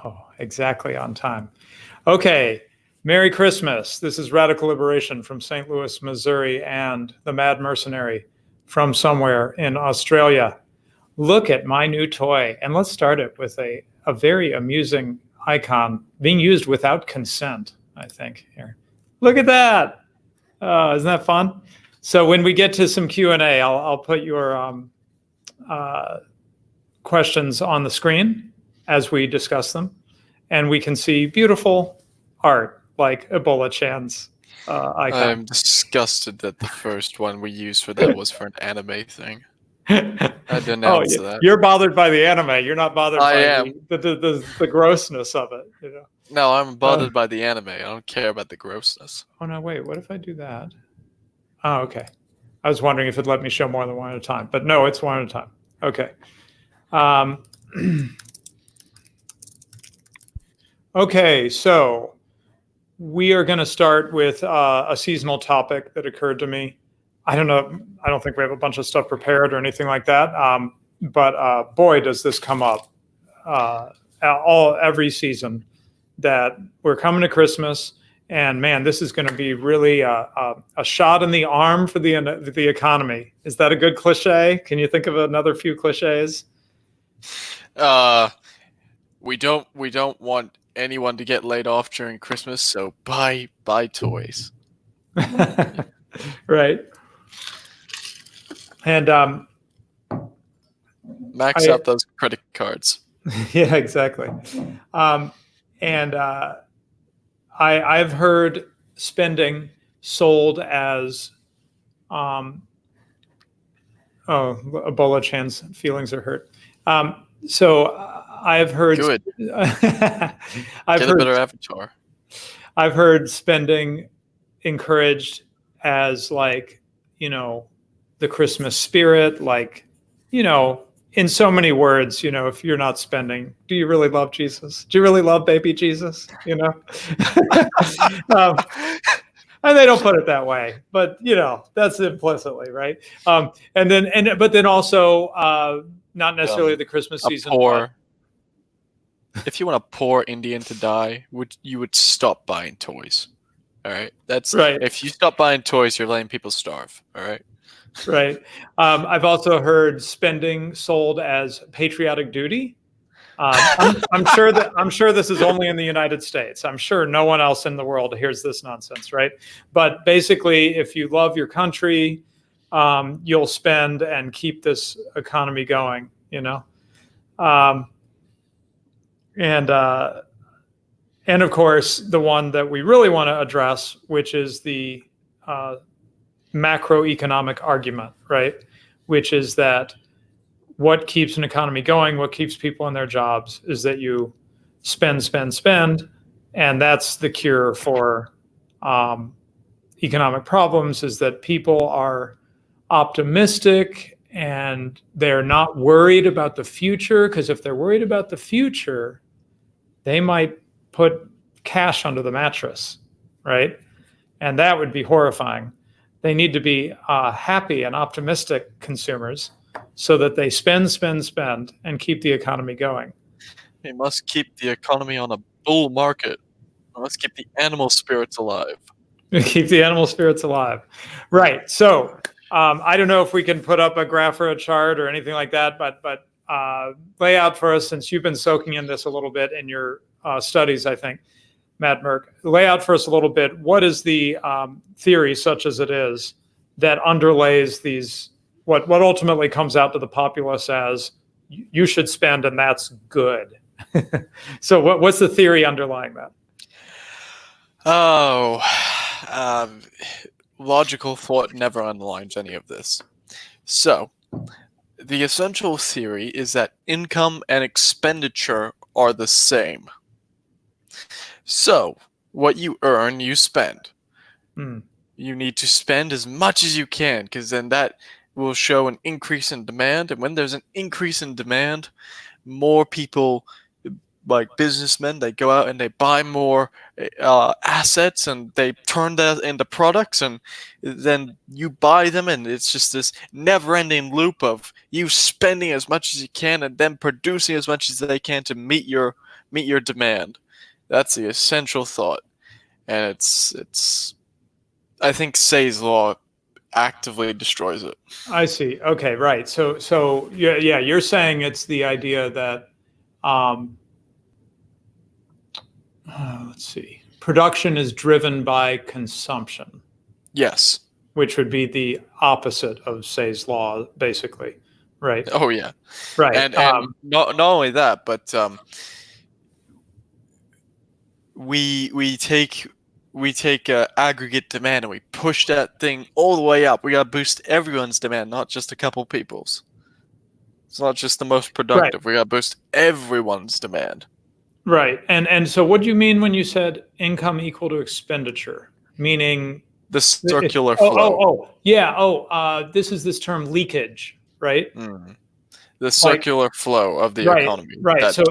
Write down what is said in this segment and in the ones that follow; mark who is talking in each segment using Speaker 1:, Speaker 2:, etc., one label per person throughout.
Speaker 1: Oh, exactly on time. Okay. Merry Christmas. This is Radical Liberation from St. Louis, Missouri, and the Mad Mercenary from somewhere in Australia. Look at my new toy. And let's start it with a very amusing icon being used without consent, I think. Here. Look at that. Isn't that fun? So when we get to some Q&A, I'll put your questions on the screen as we discuss them. And we can see beautiful art like Ebola Chan's icon.
Speaker 2: I am disgusted that the first one we used for that was for an anime thing. I denounced that.
Speaker 1: You're bothered by the anime. You're not bothered
Speaker 2: I
Speaker 1: by
Speaker 2: am.
Speaker 1: The grossness of it. You know?
Speaker 2: No, I'm bothered by the anime. I don't care about the grossness.
Speaker 1: Oh, no, wait. What if I do that? Oh, okay. I was wondering if it let me show more than one at a time. But no, it's one at a time. Okay. Okay, so we are going to start with a seasonal topic that occurred to me. I don't know. I don't think we have a bunch of stuff prepared or anything like that. But boy, does this come up every season that we're coming to Christmas. And man, this is going to be really a shot in the arm for the economy. Is that a good cliche? Can you think of another few cliches?
Speaker 2: We don't want anyone to get laid off during Christmas, so buy toys.
Speaker 1: Right. And
Speaker 2: max out those credit cards.
Speaker 1: Yeah, exactly. I've heard spending sold as Ebola Chan's feelings are hurt. So I've heard
Speaker 2: Good. Get a better avatar.
Speaker 1: I've heard spending encouraged as like, the Christmas spirit, like, in so many words, if you're not spending, do you really love Jesus? Do you really love baby Jesus? And they don't put it that way, but that's implicitly, right? But then also not necessarily the Christmas season.
Speaker 2: If you want a poor Indian to die, you would stop buying toys. All right, that's
Speaker 1: right.
Speaker 2: If you stop buying toys, you're letting people starve. All right.
Speaker 1: Right. I've also heard spending sold as patriotic duty. I'm sure this is only in the United States. I'm sure no one else in the world hears this nonsense, right? But basically, if you love your country, you'll spend and keep this economy going. And of course, the one that we really want to address, which is the macroeconomic argument, right? Which is that what keeps an economy going, what keeps people in their jobs is that you spend. And that's the cure for economic problems, is that people are optimistic and they're not worried about the future, because if they're worried about the future, they might put cash under the mattress, right? And that would be horrifying. They need to be happy and optimistic consumers so that they spend, and keep the economy going.
Speaker 2: We must keep the economy on a bull market. We must keep the animal spirits alive.
Speaker 1: Keep the animal spirits alive. Right. So I don't know if we can put up a graph or a chart or anything like that, but lay out for us, since you've been soaking in this a little bit in your studies, I think, Matt Merck, lay out for us a little bit, what is the theory, such as it is, that underlays these, what ultimately comes out to the populace as you should spend and that's good. So what's the theory underlying that?
Speaker 2: Logical thought never underlines any of this. So the essential theory is that income and expenditure are the same. So, what you earn, you spend. You need to spend as much as you can, because then that will show an increase in demand. And when there's an increase in demand, more people, like businessmen, they go out and they buy more assets and they turn that into products, and then you buy them, and it's just this never-ending loop of you spending as much as you can and then producing as much as they can to meet your meet your demand. That's the essential thought. And it's I think Say's law actively destroys it.
Speaker 1: I see. Okay, right. So yeah, you're saying it's the idea that, let's see, production is driven by consumption.
Speaker 2: Yes.
Speaker 1: Which would be the opposite of Say's law, basically, right?
Speaker 2: Oh yeah.
Speaker 1: Right.
Speaker 2: And not only that, but we take aggregate demand and we push that thing all the way up. We gotta boost everyone's demand, not just a couple people's. It's not just the most productive. We gotta boost everyone's demand.
Speaker 1: Right. And so what do you mean when you said income equal to expenditure? Meaning
Speaker 2: the circular flow.
Speaker 1: This is this term leakage, right?
Speaker 2: The circular flow of the economy.
Speaker 1: Right.
Speaker 2: That
Speaker 1: So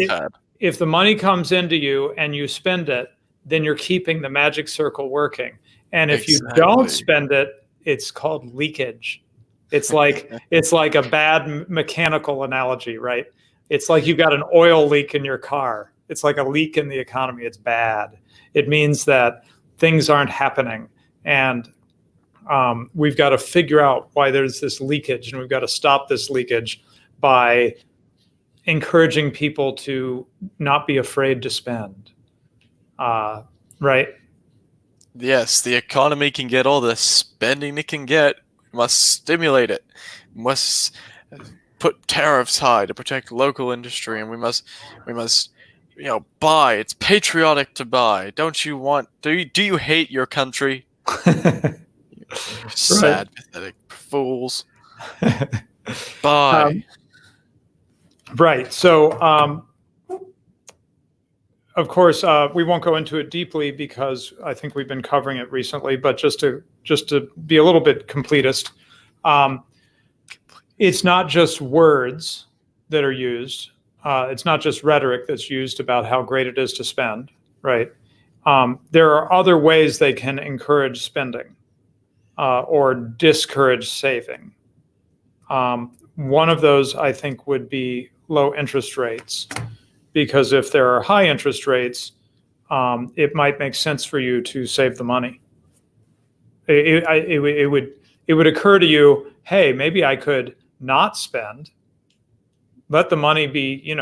Speaker 2: had.
Speaker 1: If the money comes into you and you spend it, then you're keeping the magic circle working. And if you don't spend it, it's called leakage. It's like a bad mechanical analogy, right? It's like you got an oil leak in your car. It's like a leak in the economy. It's bad. It means that things aren't happening. And we've got to figure out why there's this leakage, and we've got to stop this leakage by encouraging people to not be afraid to spend. Right?
Speaker 2: Yes, the economy can get all the spending it can get. We must stimulate it. We must put tariffs high to protect local industry, and we must buy. It's patriotic to buy. Don't you want? Do you hate your country? Sad, pathetic fools. Buy.
Speaker 1: Right. So, of course, we won't go into it deeply because I think we've been covering it recently. But just to be a little bit completist, it's not just words that are used. It's not just rhetoric that's used about how great it is to spend. Right. There are other ways they can encourage spending or discourage saving. One of those, I think, would be low interest rates, because if there are high interest rates, it might make sense for you to save the money. It would occur to you, hey, maybe I could not spend, let the money be,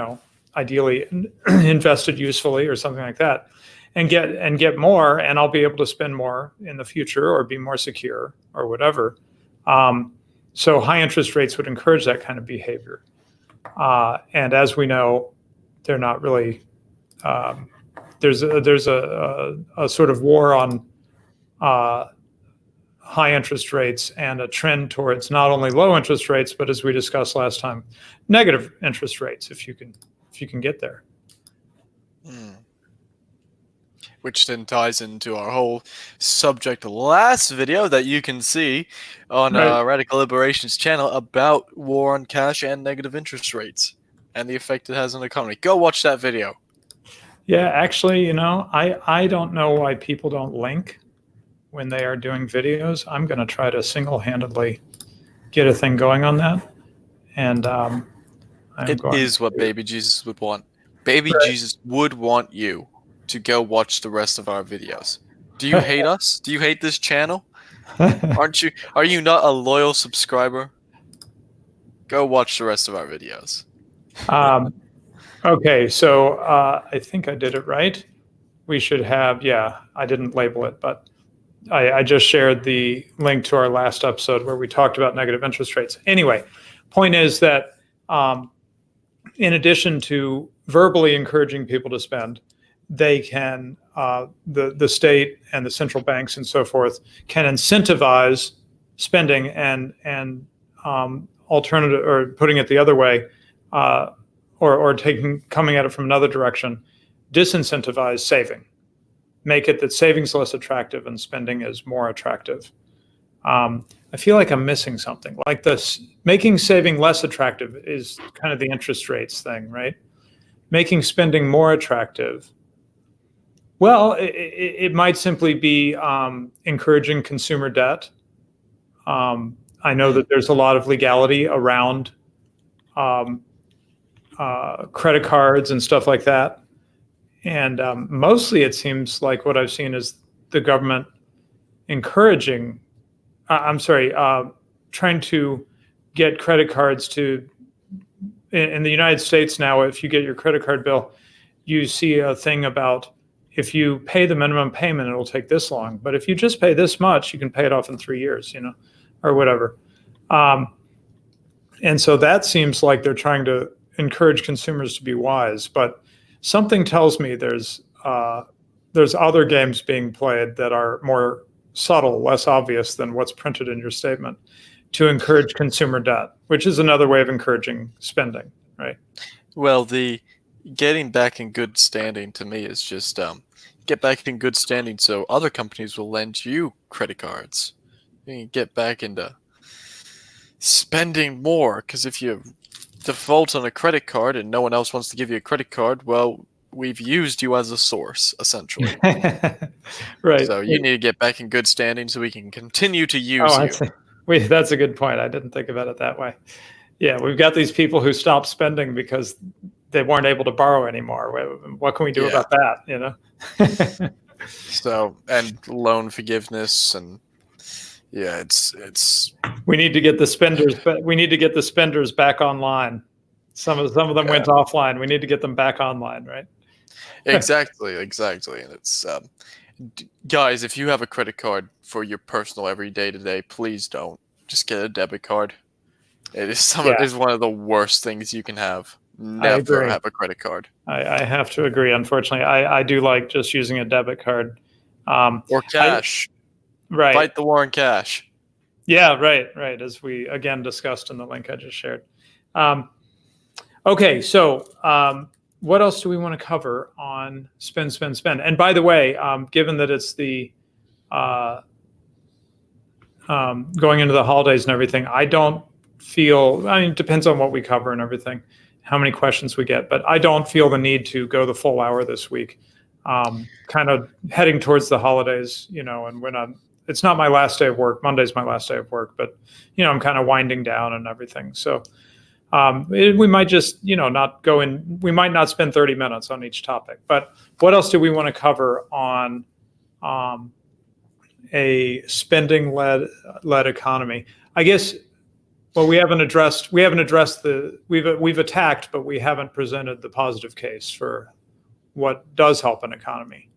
Speaker 1: ideally invested usefully or something like that, and get more, and I'll be able to spend more in the future or be more secure or whatever. So high interest rates would encourage that kind of behavior. And as we know, they're not really, there's a sort of war on high interest rates and a trend towards not only low interest rates, but as we discussed last time, negative interest rates, if you can get there.
Speaker 2: Which then ties into our whole subject last video that you can see on Radical Liberation's channel about war on cash and negative interest rates and the effect it has on the economy. Go watch that video.
Speaker 1: Yeah, actually, I don't know why people don't link when they are doing videos. I'm going to try to single-handedly get a thing going on that. And
Speaker 2: it is what Baby Jesus would want. Baby Jesus would want you to go watch the rest of our videos. Do you hate us? Do you hate this channel? Are you not a loyal subscriber? Go watch the rest of our videos.
Speaker 1: Okay, so I think I did it right. We should have, I didn't label it, but I just shared the link to our last episode where we talked about negative interest rates. Anyway, point is that in addition to verbally encouraging people to spend, they can, the state and the central banks and so forth can incentivize spending and alternative, or putting it the other way, or coming at it from another direction, disincentivize saving. Make it that saving's less attractive and spending is more attractive. I feel like I'm missing something. Like this, making saving less attractive is kind of the interest rates thing, right? Making spending more attractive. Well, it might simply be encouraging consumer debt. I know that there's a lot of legality around credit cards and stuff like that. And mostly it seems like what I've seen is the government encouraging, trying to get credit cards to, in the United States now, if you get your credit card bill, you see a thing about if you pay the minimum payment, it'll take this long. But if you just pay this much, you can pay it off in 3 years, or whatever. And so that seems like they're trying to encourage consumers to be wise. But something tells me there's other games being played that are more subtle, less obvious than what's printed in your statement, to encourage consumer debt, which is another way of encouraging spending, right?
Speaker 2: Well, the getting back in good standing to me is just get back in good standing so other companies will lend you credit cards. You get back into spending more, because if you default on a credit card and no one else wants to give you a credit card, well, we've used you as a source, essentially.
Speaker 1: Right.
Speaker 2: So you need to get back in good standing so we can continue to use you.
Speaker 1: Wait, that's a good point. I didn't think about it that way. Yeah, we've got these people who stopped spending because they weren't able to borrow anymore. What can we do about that?
Speaker 2: So, and loan forgiveness, and it's.
Speaker 1: We need to get the spenders. We need to get the spenders back online. Some of them went offline. We need to get them back online, right?
Speaker 2: Exactly, and it's guys, if you have a credit card for your personal everyday today, please don't just get a debit card. It is one of the worst things you can have. Never have a credit card.
Speaker 1: I have to agree. Unfortunately, I do like just using a debit card
Speaker 2: or cash.
Speaker 1: Right.
Speaker 2: Fight the war in cash.
Speaker 1: Yeah, right. As we again discussed in the link I just shared. Okay, so what else do we want to cover on spend? And by the way, given that it's the going into the holidays and everything, I don't feel, it depends on what we cover and everything, how many questions we get, but I don't feel the need to go the full hour this week. Kind of heading towards the holidays, and when it's not my last day of work. Monday's my last day of work, but I'm kind of winding down and everything. So we might just, not go in. We might not spend 30 minutes on each topic. But what else do we want to cover on a spending-led economy? I guess. Well, we've attacked, but we haven't presented the positive case for what does help an economy.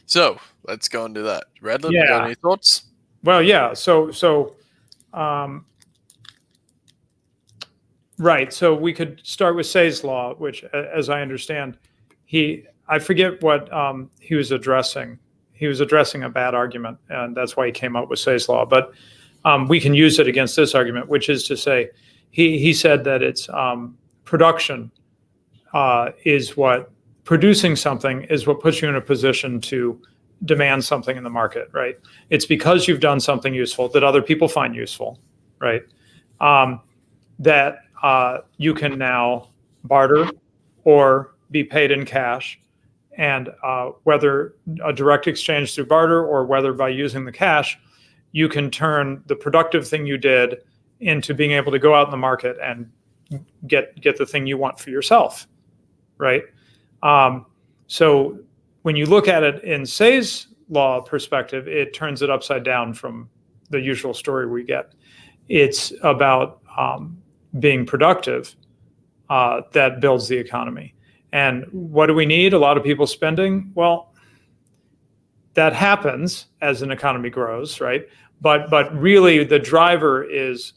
Speaker 2: So let's go into that. Redland, you got any thoughts?
Speaker 1: Well, yeah. Right. So we could start with Say's law, which, as I understand, I forget what he was addressing. He was addressing a bad argument, and that's why he came up with Say's law. But we can use it against this argument, which is to say, he said that it's production producing something is what puts you in a position to demand something in the market, right? It's because you've done something useful that other people find useful, right? That you can now barter or be paid in cash, and whether a direct exchange through barter or whether by using the cash, you can turn the productive thing you did into being able to go out in the market and get the thing you want for yourself, right? So when you look at it in Say's law perspective, it turns it upside down from the usual story we get. It's about being productive that builds the economy. And what do we need? A lot of people spending? Well, that happens as an economy grows, right? But really the driver is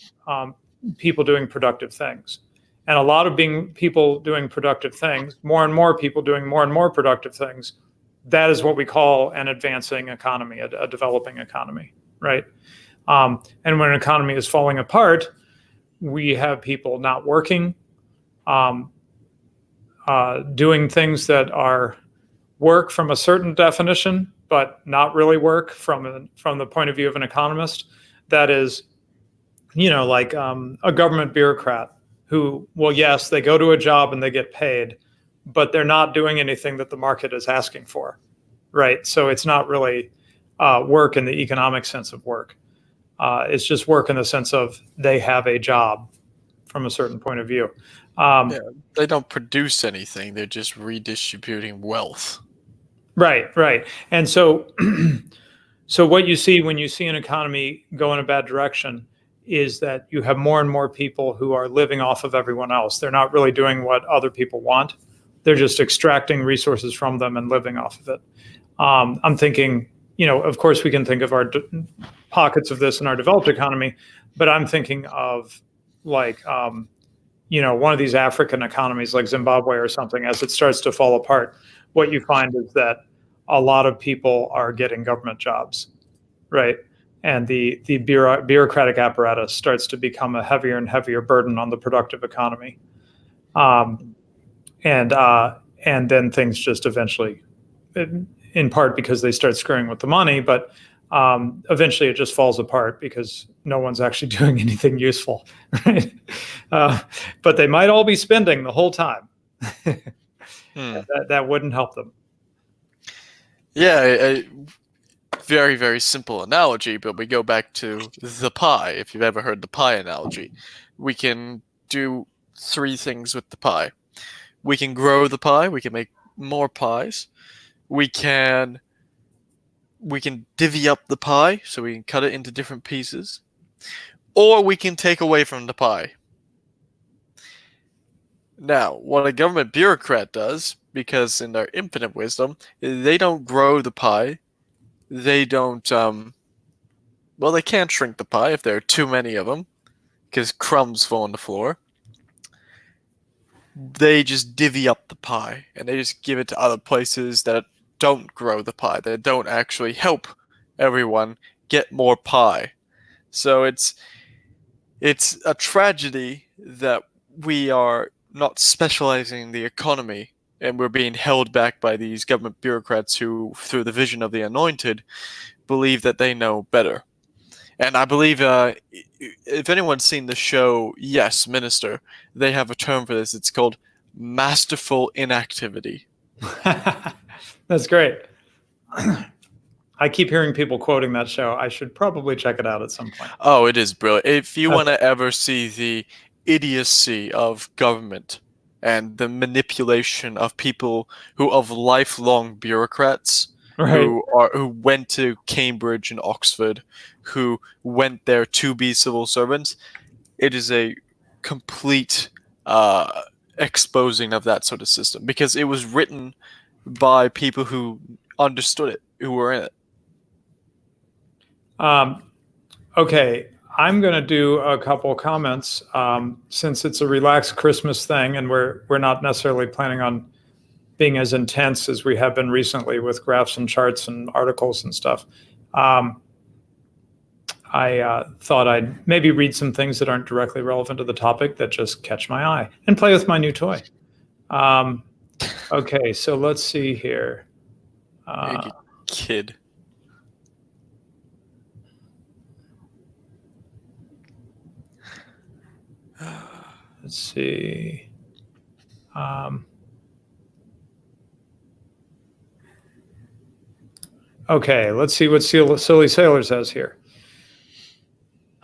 Speaker 1: people doing productive things. And a lot of people doing productive things, more and more people doing more and more productive things, that is what we call an advancing economy, a developing economy, right? And when an economy is falling apart, we have people not working, doing things that are work from a certain definition, but not really work from the point of view of an economist. That is, like a government bureaucrat who, well, yes, they go to a job and they get paid, but they're not doing anything that the market is asking for, right? So it's not really work in the economic sense of work. It's just work in the sense of they have a job from a certain point of view.
Speaker 2: Yeah, they don't produce anything. They're just redistributing wealth.
Speaker 1: Right. And so, so what you see when you see an economy go in a bad direction is that you have more and more people who are living off of everyone else. They're not really doing what other people want. They're just extracting resources from them and living off of it. I'm thinking, of course, we can think of our pockets of this in our developed economy, but I'm thinking of like, one of these African economies like Zimbabwe or something. As it starts to fall apart, what you find is that a lot of people are getting government jobs, right? And the bureaucratic apparatus starts to become a heavier and heavier burden on the productive economy. And then things just eventually, in part because they start screwing with the money, but eventually it just falls apart because no one's actually doing anything useful, right? But they might all be spending the whole time. That wouldn't help them.
Speaker 2: Yeah, a very, very simple analogy, but we go back to the pie. If you've ever heard the pie analogy, we can do three things with the pie. We can grow the pie. We can make more pies. We can divvy up the pie, so we can cut it into different pieces. Or we can take away from the pie. Now, what a government bureaucrat does, because in their infinite wisdom, they don't grow the pie. They don't, well, they can't shrink the pie if there are too many of them, because crumbs fall on the floor. They just divvy up the pie, and they just give it to other places that don't grow the pie, that don't actually help everyone get more pie. So it's a tragedy that we are not specializing in the economy, and we're being held back by these government bureaucrats who, through the vision of the anointed, believe that they know better. And I believe if anyone's seen the show Yes, Minister, they have a term for this. It's called masterful inactivity.
Speaker 1: That's great. I keep hearing people quoting that show. I should probably check it out at some point.
Speaker 2: Oh, it is brilliant. If you want to ever see the idiocy of government and the manipulation of people of lifelong bureaucrats,
Speaker 1: right,
Speaker 2: who went to Cambridge and Oxford, who went there to be civil servants, it is a complete exposing of that sort of system, because it was written by people who understood it, who were in it.
Speaker 1: Okay, I'm going to do a couple comments since it's a relaxed Christmas thing, and we're not necessarily planning on being as intense as we have been recently with graphs and charts and articles and stuff. I thought I'd maybe read some things that aren't directly relevant to the topic that just catch my eye and play with my new toy. Okay, so let's see here.
Speaker 2: Kid.
Speaker 1: Let's see. Okay, let's see what Silly Sailor says here.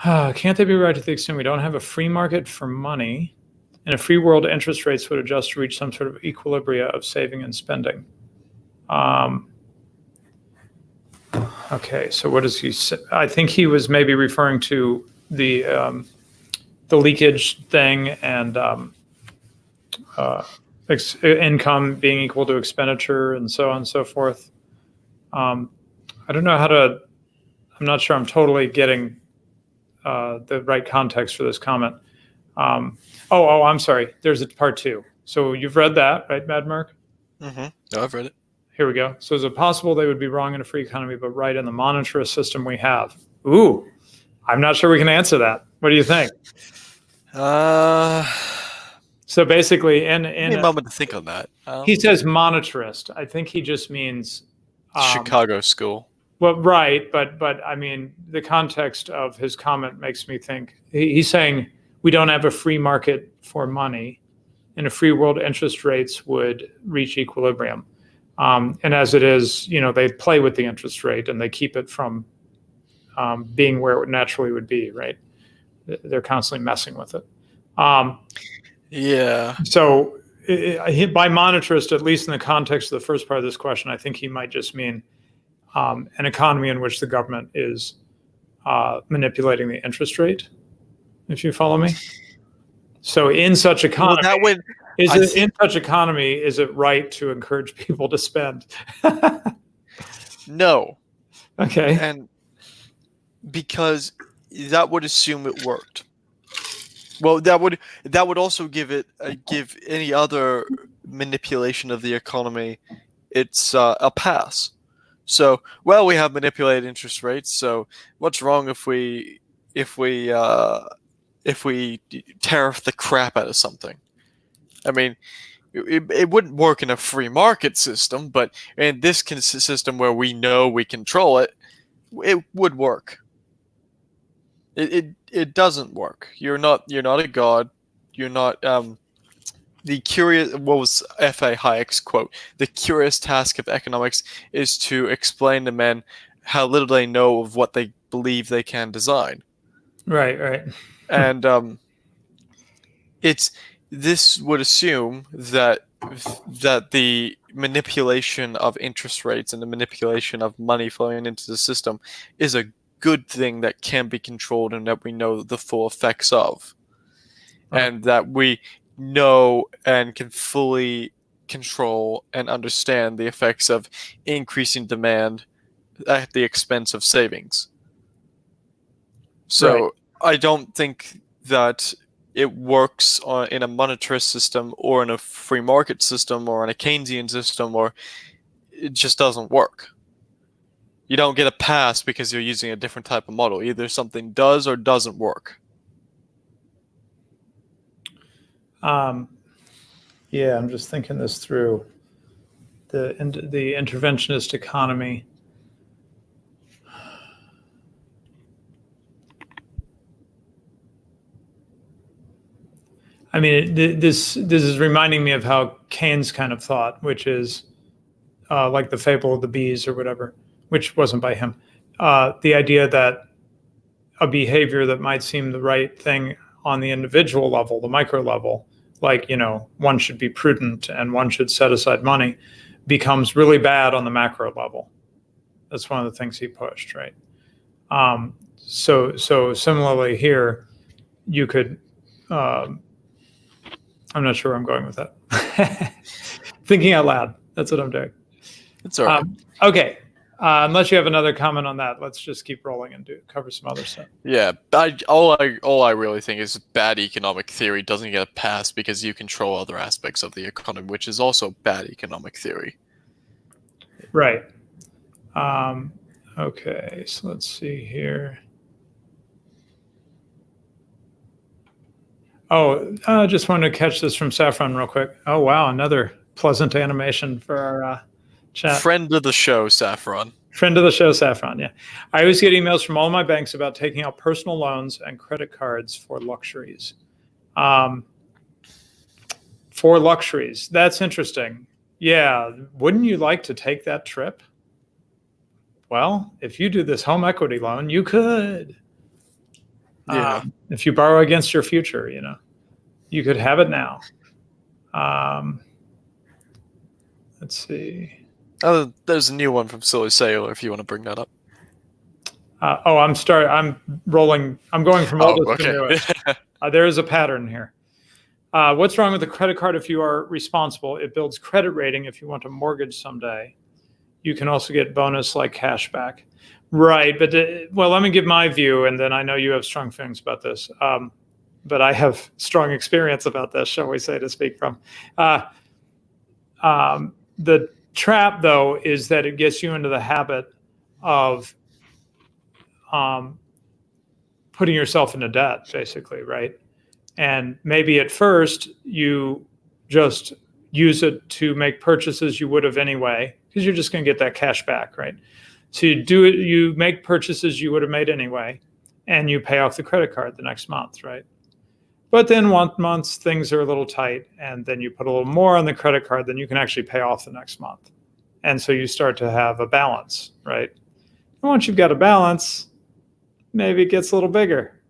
Speaker 1: Can't they be right to the extent we don't have a free market for money? In a free world, interest rates would adjust to reach some sort of equilibria of saving and spending. Okay, so what does he say? I think he was maybe referring to the leakage thing and income being equal to expenditure and so on and so forth. I don't know how to. I'm not sure I'm totally getting the right context for this comment. I'm sorry. There's a part two. So you've read that, right, Mad Mark?
Speaker 2: Mm-hmm. No, I've read it.
Speaker 1: Here we go. So is it possible they would be wrong in a free economy, but right in the monetarist system we have? Ooh, I'm not sure we can answer that. What do you think? So basically, in
Speaker 2: a moment to think on that.
Speaker 1: He says monetarist. I think he just means
Speaker 2: Chicago school.
Speaker 1: Well, right, but I mean, the context of his comment makes me think he's saying we don't have a free market for money. In a free world, interest rates would reach equilibrium. And as it is, they play with the interest rate and they keep it from being where it naturally would be, right? They're constantly messing with it.
Speaker 2: Yeah.
Speaker 1: So by monetarist, at least in the context of the first part of this question, I think he might just mean an economy in which the government is manipulating the interest rate, if you follow me. So in such economy,
Speaker 2: Well, that would.
Speaker 1: in such economy, is it right to encourage people to spend?
Speaker 2: No.
Speaker 1: Okay.
Speaker 2: And because that would assume it worked. Well, that would also give any other manipulation of the economy it's a pass. So, well, we have manipulated interest rates. So, what's wrong if we tariff the crap out of something? I mean, it wouldn't work in a free market system, but in this system where we know we control it, it would work. It doesn't work. You're not a god. You're not the curious. What was F.A. Hayek's quote? The curious task of economics is to explain to men how little they know of what they believe they can design.
Speaker 1: Right.
Speaker 2: And this would assume that the manipulation of interest rates and the manipulation of money flowing into the system is a good thing that can be controlled and that we know the full effects of. Right. And that we know and can fully control and understand the effects of increasing demand at the expense of savings. So right. I don't think that it works in a monetarist system or in a free market system or in a Keynesian system, or it just doesn't work. You don't get a pass because you're using a different type of model. Either something does or doesn't work.
Speaker 1: Yeah, I'm just thinking this through. The interventionist economy. I mean, this is reminding me of how Keynes kind of thought, which is like the fable of the bees or whatever, which wasn't by him. The idea that a behavior that might seem the right thing on the individual level, the micro level, like, one should be prudent and one should set aside money, becomes really bad on the macro level. That's one of the things he pushed, right? So similarly here, you could, I'm not sure where I'm going with that. Thinking out loud. That's what I'm doing.
Speaker 2: It's all right.
Speaker 1: Okay. Unless you have another comment on that, let's just keep rolling and cover some other stuff.
Speaker 2: Yeah, all I really think is bad economic theory doesn't get a pass because you control other aspects of the economy, which is also bad economic theory.
Speaker 1: Right. Okay, so let's see here. Oh, I just wanted to catch this from Saffron real quick. Oh, wow, another pleasant animation for our chat.
Speaker 2: Friend of the show, Saffron.
Speaker 1: Friend of the show, Saffron, yeah. I always get emails from all my banks about taking out personal loans and credit cards for luxuries. For luxuries, that's interesting. Yeah, wouldn't you like to take that trip? Well, if you do this home equity loan, you could.
Speaker 2: Yeah.
Speaker 1: If you borrow against your future, you could have it now. Let's see.
Speaker 2: Oh, there's a new one from Silly Sailor if you want to bring that up.
Speaker 1: I'm rolling. I'm going from oldest to newest. There is a pattern here. What's wrong with the credit card if you are responsible? It builds credit rating if you want a mortgage someday. You can also get bonus like cash back. Right, but let me give my view, and then I know you have strong feelings about this. But I have strong experience about this, shall we say, to speak from. The trap, though, is that it gets you into the habit of putting yourself into debt, basically, right? And maybe at first you just use it to make purchases you would have anyway, because you're just going to get that cash back, right? So you make purchases you would have made anyway, and you pay off the credit card the next month, right? But then one month things are a little tight, and then you put a little more on the credit card than you can actually pay off the next month. And so you start to have a balance, right? And once you've got a balance, maybe it gets a little bigger,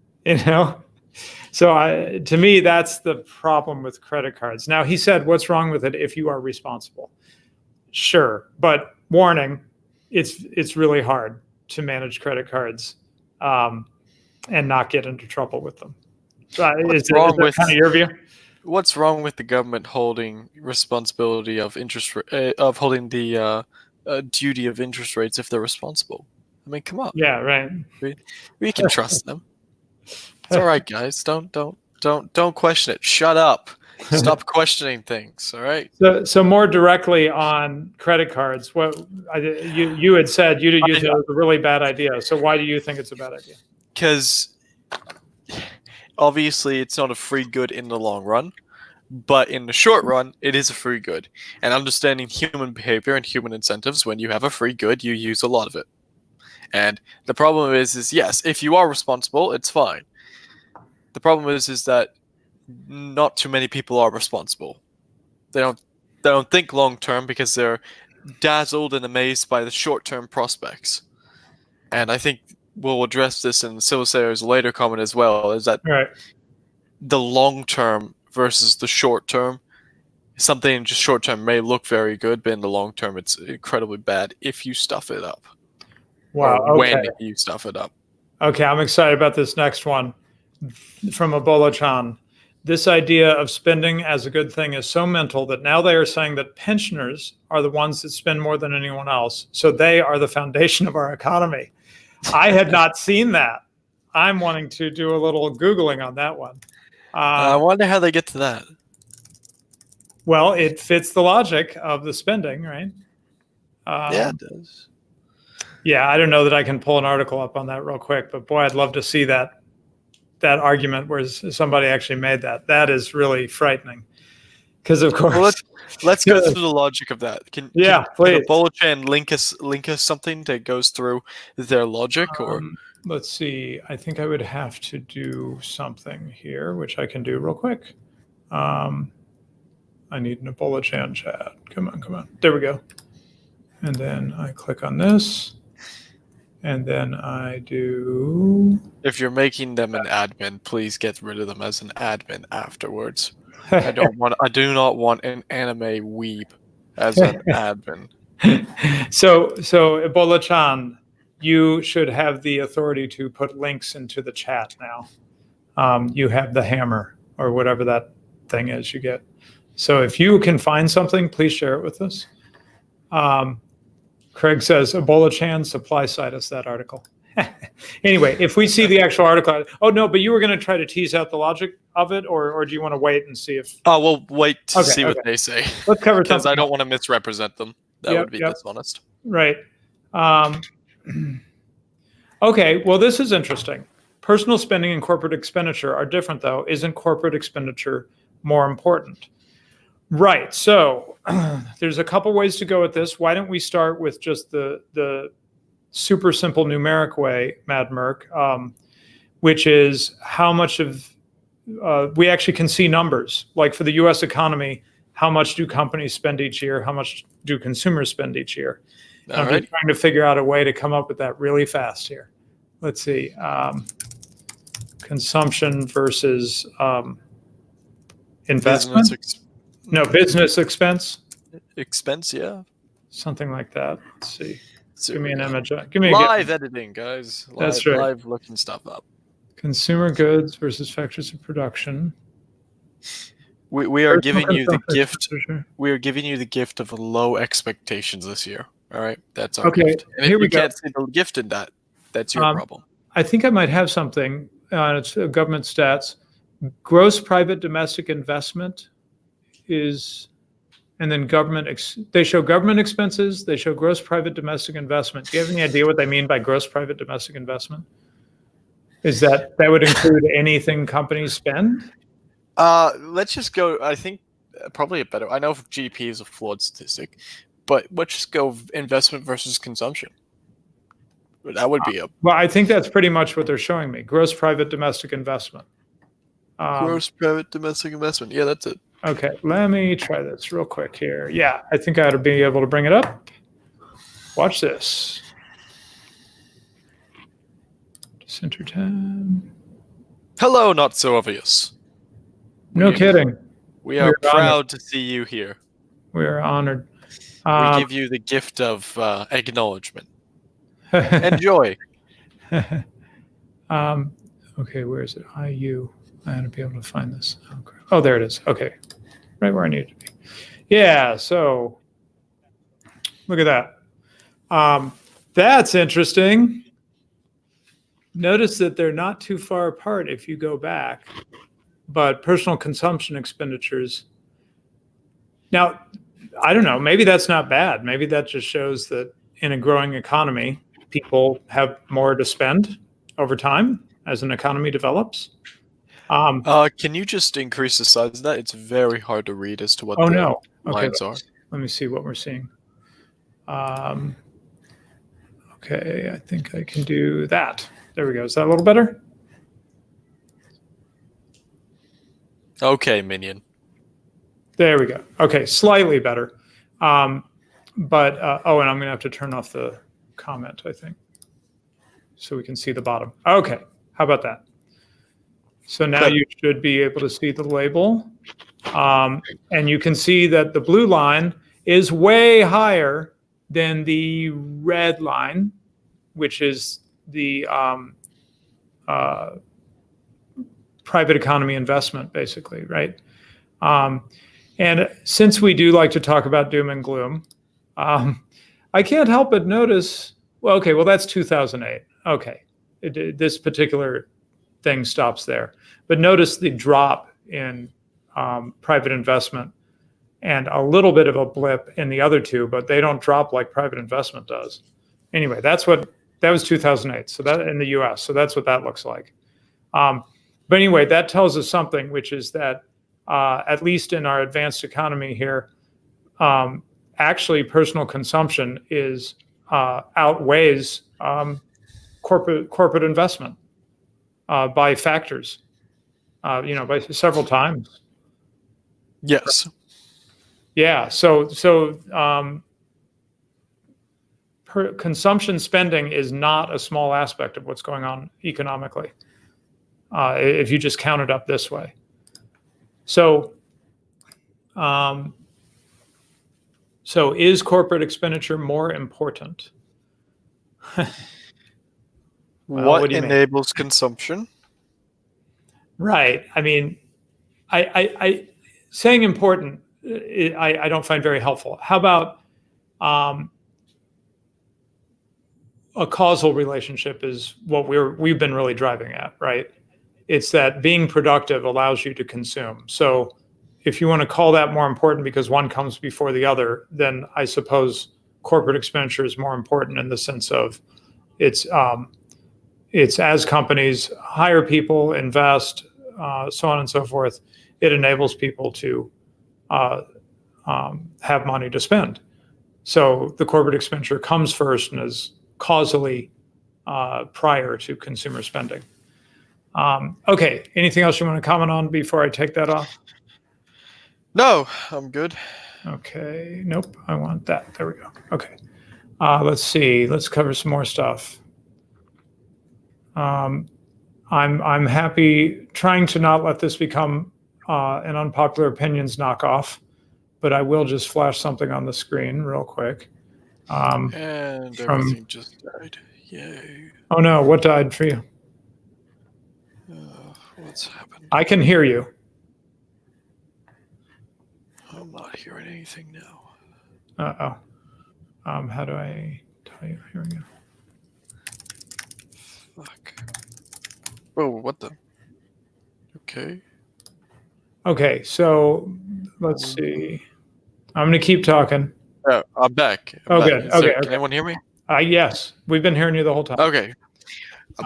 Speaker 1: So to me, that's the problem with credit cards. Now, he said, what's wrong with it if you are responsible? Sure, but warning, it's really hard to manage credit cards and not get into trouble with them. Is that kind of your view?
Speaker 2: What's wrong with the government holding responsibility of of holding the duty of interest rates if they're responsible? I mean, come on.
Speaker 1: Yeah, right.
Speaker 2: We can trust them. It's all right, guys. Don't question it. Shut up. Stop questioning things. All right.
Speaker 1: So more directly on credit cards, what you had said you thought it was a really bad idea. So why do you think it's a bad idea?
Speaker 2: Because obviously it's not a free good in the long run, but in the short run, it is a free good. And understanding human behavior and human incentives, when you have a free good, you use a lot of it. And the problem is yes, if you are responsible, it's fine. The problem is that not too many people are responsible. They don't think long term because they're dazzled and amazed by the short term prospects. And I think we'll address this in Silversair's later comment as well, is that the long term versus the short term, something in just short term may look very good, but in the long term it's incredibly bad if you stuff it up.
Speaker 1: Wow.
Speaker 2: Or when you stuff it up.
Speaker 1: Okay, I'm excited about this next one from Ebola-chan. This idea of spending as a good thing is so mental that now they are saying that pensioners are the ones that spend more than anyone else. So they are the foundation of our economy. I had not seen that. I'm wanting to do a little Googling on that one.
Speaker 2: I wonder how they get to that.
Speaker 1: Well, it fits the logic of the spending, right?
Speaker 2: Yeah, it does.
Speaker 1: Yeah, I don't know that I can pull an article up on that real quick, but boy, I'd love to see that argument where somebody actually made that. That is really frightening. Because of course,
Speaker 2: well, let's go through the logic of that. Can
Speaker 1: please.
Speaker 2: Ebola-chan link us something that goes through their logic, or
Speaker 1: let's see. I think I would have to do something here, which I can do real quick. I need an Ebola-chan chat. Come on. There we go. And then I click on this. And then I do.
Speaker 2: If you're making them an admin, please get rid of them as an admin afterwards. I do not want an anime weeb as an admin.
Speaker 1: So Ebola-chan, you should have the authority to put links into the chat now. You have the hammer or whatever that thing is you get. So if you can find something, please share it with us. Craig says, Ebola-chan, supply side us that article. Anyway, if we see the actual article, oh no, but you were going to try to tease out the logic of it, or do you want to wait and see if?
Speaker 2: Oh, we'll wait to see what they say.
Speaker 1: Let's cover
Speaker 2: because I don't want to misrepresent them. That would be dishonest.
Speaker 1: Right. Okay. Well, this is interesting. Personal spending and corporate expenditure are different, though. Isn't corporate expenditure more important? Right. So there's a couple ways to go with this. Why don't we start with just the super simple numeric way, Mad Merc, which is how much of we actually can see numbers. Like for the U.S. economy, how much do companies spend each year? How much do consumers spend each year? I'm just trying to figure out a way to come up with that really fast here. Let's see. Consumption versus investment. Business expense.
Speaker 2: Expense, yeah.
Speaker 1: Something like that. Let's see.
Speaker 2: So
Speaker 1: give me an image. Give me
Speaker 2: live editing, guys.
Speaker 1: That's right.
Speaker 2: Live looking stuff up.
Speaker 1: Consumer goods versus factors of production.
Speaker 2: We are giving you the gift. We are giving you the gift of low expectations this year. All right, that's our gift. And
Speaker 1: here
Speaker 2: if
Speaker 1: we
Speaker 2: you can't see the gift in that, that's your problem.
Speaker 1: I think I might have something. It's government stats. Gross private domestic investment is, and then they show government expenses. They show gross private domestic investment. Do you have any idea what they mean by gross private domestic investment? Is that would include anything companies spend?
Speaker 2: Let's just go. I think probably a better. I know GDP is a flawed statistic, but let's just go investment versus consumption. That would be a.
Speaker 1: Well, I think that's pretty much what they're showing me. Gross private domestic investment.
Speaker 2: Gross private domestic investment. Yeah, that's it.
Speaker 1: Okay, let me try this real quick here. Yeah, I think I ought to be able to bring it up. Watch this. Center tab.
Speaker 2: Hello, not so obvious.
Speaker 1: No kidding.
Speaker 2: We are proud to see you here.
Speaker 1: We are honored.
Speaker 2: We give you the gift of acknowledgement. Enjoy.
Speaker 1: Okay, where is it? IU. I ought to be able to find this. Oh, there it is. Okay, right where I need it to be. Yeah, so look at that. That's interesting. Notice that they're not too far apart if you go back, but personal consumption expenditures. Now, I don't know, maybe that's not bad. Maybe that just shows that in a growing economy, people have more to spend over time as an economy develops.
Speaker 2: Can you just increase the size of that? It's very hard to read as to what the lines are.
Speaker 1: Let me see what we're seeing. Okay, I think I can do that. There we go. Is that a little better?
Speaker 2: Okay, minion.
Speaker 1: There we go. Okay, slightly better. And I'm going to have to turn off the comment, I think, so we can see the bottom. Okay, how about that? So now you should be able to see the label. And you can see that the blue line is way higher than the red line, which is the private economy investment, basically, right? And since we do like to talk about doom and gloom, I can't help but notice, well, that's 2008. Okay, this particular thing stops there. But notice the drop in private investment and a little bit of a blip in the other two, but they don't drop like private investment does. Anyway, that was 2008. So that in the US, so that's what that looks like. But anyway, that tells us something, which is that at least in our advanced economy here, actually personal consumption is outweighs corporate investment by factors, by several times.
Speaker 2: Yes.
Speaker 1: Yeah. So consumption spending is not a small aspect of what's going on economically, if you just count it up this way. So is corporate expenditure more important?
Speaker 2: What enables consumption?
Speaker 1: Right. I mean, I saying important, I don't find very helpful. How about a causal relationship is what we've been really driving at, right? It's that being productive allows you to consume. So if you want to call that more important because one comes before the other, then I suppose corporate expenditure is more important in the sense of it's as companies hire people, invest, so on and so forth, it enables people to have money to spend. So the corporate expenditure comes first and is causally prior to consumer spending. Okay, anything else you want to comment on before I take that off?
Speaker 2: No, I'm good.
Speaker 1: Okay, nope, I want that. There we go. Okay, let's see. Let's cover some more stuff. I'm happy trying to not let this become an unpopular opinions knockoff, but I will just flash something on the screen real quick.
Speaker 2: And everything just died. Yay.
Speaker 1: Oh no, what died for you?
Speaker 2: What's happened?
Speaker 1: I can hear you.
Speaker 2: I'm not hearing anything now.
Speaker 1: Uh-oh. How do I tell you? Here we go.
Speaker 2: Fuck. Oh, what the? Okay.
Speaker 1: Okay, so let's see. I'm going to keep talking.
Speaker 2: Oh, I'm back.
Speaker 1: Good. Okay.
Speaker 2: Can anyone hear me?
Speaker 1: Yes, we've been hearing you the whole time.
Speaker 2: Okay.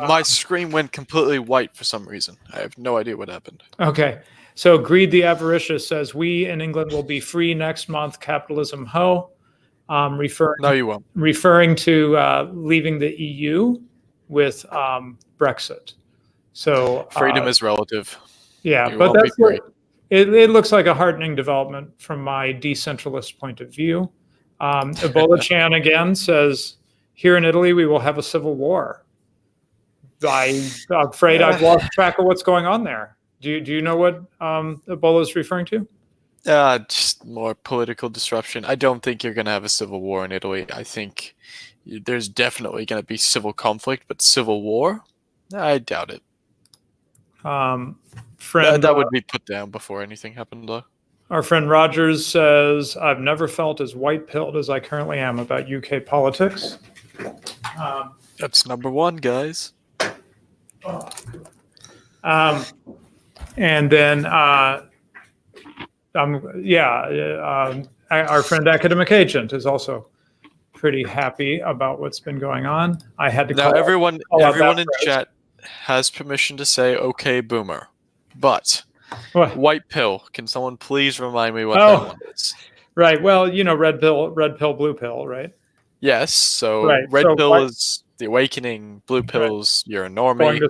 Speaker 2: My screen went completely white for some reason. I have no idea what happened.
Speaker 1: Okay. So Greed the Avaricious says, we in England will be free next month, capitalism ho.
Speaker 2: No, you won't.
Speaker 1: Referring to leaving the EU with Brexit. So
Speaker 2: freedom is relative.
Speaker 1: Yeah, but that's it looks like a heartening development from my decentralist point of view. Ebola Chan again says, here in Italy, we will have a civil war. I'm afraid I've lost track of what's going on there. Do you know what Ebola is referring to?
Speaker 2: Just more political disruption. I don't think you're going to have a civil war in Italy. I think there's definitely going to be civil conflict, but civil war? I doubt it. That would be put down before anything happened, though.
Speaker 1: Our friend Rogers says, I've never felt as white-pilled as I currently am about UK politics.
Speaker 2: That's number one, guys.
Speaker 1: And then, our friend Academic Agent is also pretty happy about what's been going on. I had to
Speaker 2: now everyone in chat has permission to say "Okay, Boomer," but white pill. Can someone please remind me what that one is?
Speaker 1: Right. Well, red pill, blue pill, right?
Speaker 2: Yes. So red pill is the awakening. Blue pills, you're a normie.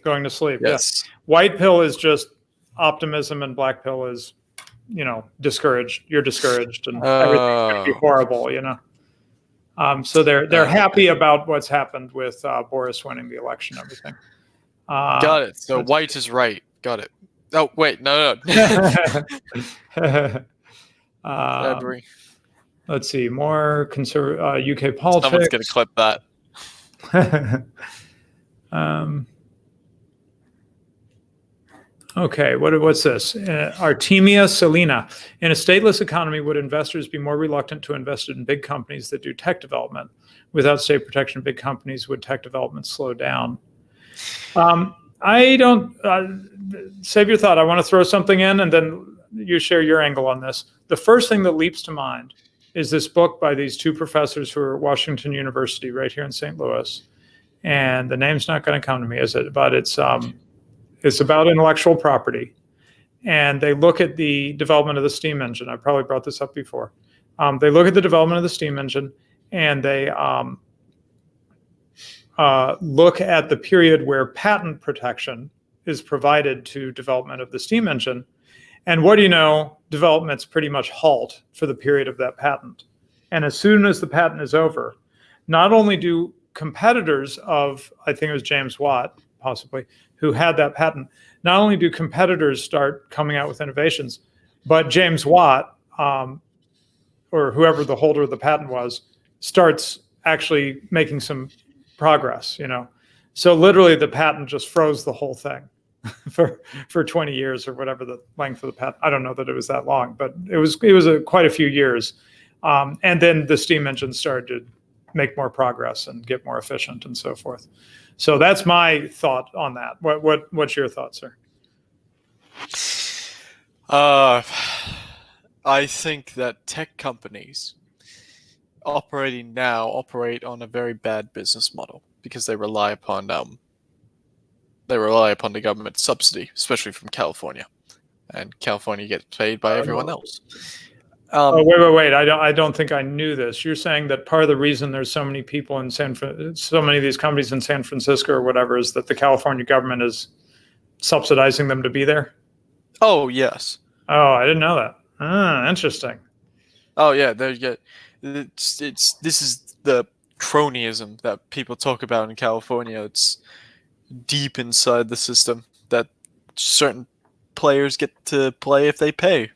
Speaker 1: Going to sleep.
Speaker 2: Yes.
Speaker 1: Yeah. White pill is just optimism, and black pill is, discouraged. You're discouraged, and everything's going to be horrible. So they're happy about what's happened with Boris winning the election. Everything.
Speaker 2: Got it. So white is right. Got it. Oh wait, no.
Speaker 1: Let's see. More UK politics.
Speaker 2: Someone's gonna clip that.
Speaker 1: Okay, what's this? Artemia Selena. In a stateless economy, would investors be more reluctant to invest in big companies that do tech development? Without state protection of big companies, would tech development slow down? I don't, save your thought. I want to throw something in and then you share your angle on this. The first thing that leaps to mind is this book by these two professors who are at Washington University right here in St. Louis. And the name's not going to come to me, is it? But it's about intellectual property. And they look at the development of the steam engine. I probably brought this up before. They look at the development of the steam engine and they look at the period where patent protection is provided to development of the steam engine. And what do you know? Development's pretty much halt for the period of that patent. And as soon as the patent is over, not only do competitors of, I think it was James Watt, possibly, who had that patent, not only do competitors start coming out with innovations, but James Watt, or whoever the holder of the patent was, starts actually making some progress, So literally the patent just froze the whole thing for 20 years or whatever the length of the patent. I don't know that it was that long, but it was quite a few years. And then the steam engine started to make more progress and get more efficient and so forth. So that's my thought on that. What's your thought, sir?
Speaker 2: I think that tech companies operate on a very bad business model because they rely upon the government subsidy, especially from California, and California gets paid by everyone else.
Speaker 1: Wait! I don't think I knew this. You're saying that part of the reason there's so many people in so many of these companies in San Francisco or whatever is that the California government is subsidizing them to be there?
Speaker 2: Oh yes.
Speaker 1: Oh, I didn't know that. Interesting.
Speaker 2: Oh yeah, there you go. This is the cronyism that people talk about in California. It's deep inside the system that certain players get to play if they pay.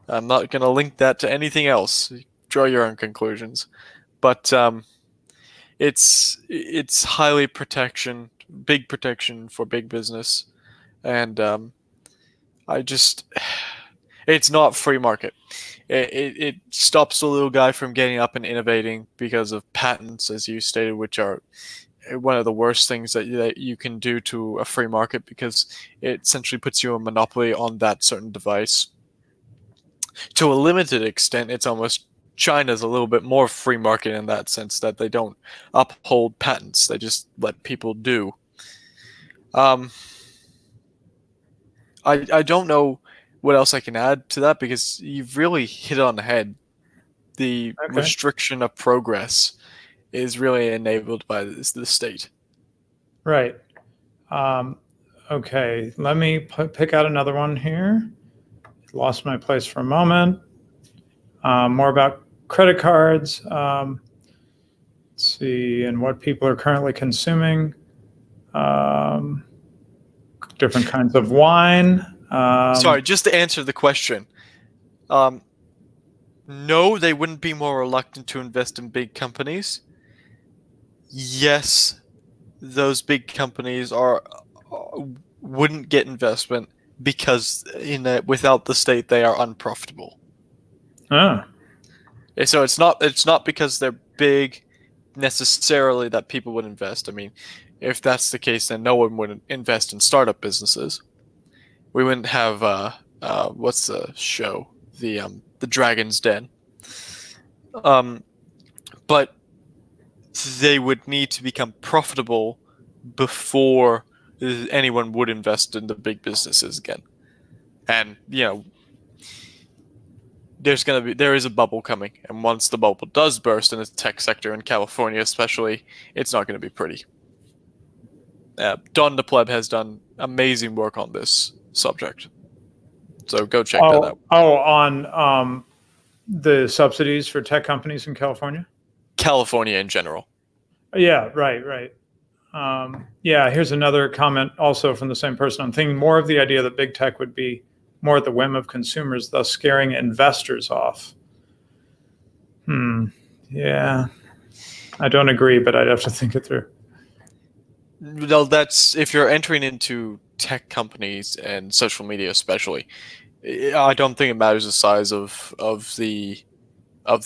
Speaker 2: I'm not going to link that to anything else. Draw your own conclusions. But it's highly big protection for big business. And it's not free market. It stops the little guy from getting up and innovating because of patents, as you stated, which are one of the worst things that you can do to a free market because it essentially puts you a monopoly on that certain device. To a limited extent, it's almost China's a little bit more free market in that sense that they don't uphold patents. They just let people do. I don't know what else I can add to that because you've really hit it on the head. The restriction of progress is really enabled by the state.
Speaker 1: Right. Okay, let me pick out another one here. Lost my place for a moment. More about credit cards. Let's see, and what people are currently consuming. Different kinds of wine.
Speaker 2: Sorry, just to answer the question. No, they wouldn't be more reluctant to invest in big companies. Yes, those big companies wouldn't get investment because without the state they are unprofitable.
Speaker 1: Oh.
Speaker 2: So it's not because they're big necessarily that people would invest. I mean, if that's the case, then no one would invest in startup businesses. We wouldn't have what's the show? The Dragon's Den. But they would need to become profitable before anyone would invest in the big businesses again. And there is a bubble coming, and once the bubble does burst in the tech sector in California especially, it's not going to be pretty. Don the Pleb has done amazing work on this subject, so go check that out.
Speaker 1: On the subsidies for tech companies in California?
Speaker 2: California in general.
Speaker 1: Yeah, right. Yeah, here's another comment also from the same person. I'm thinking more of the idea that big tech would be more at the whim of consumers, thus scaring investors off. Yeah, I don't agree, but I'd have to think it through.
Speaker 2: Well, that's if you're entering into tech companies and social media especially. I don't think it matters the size of the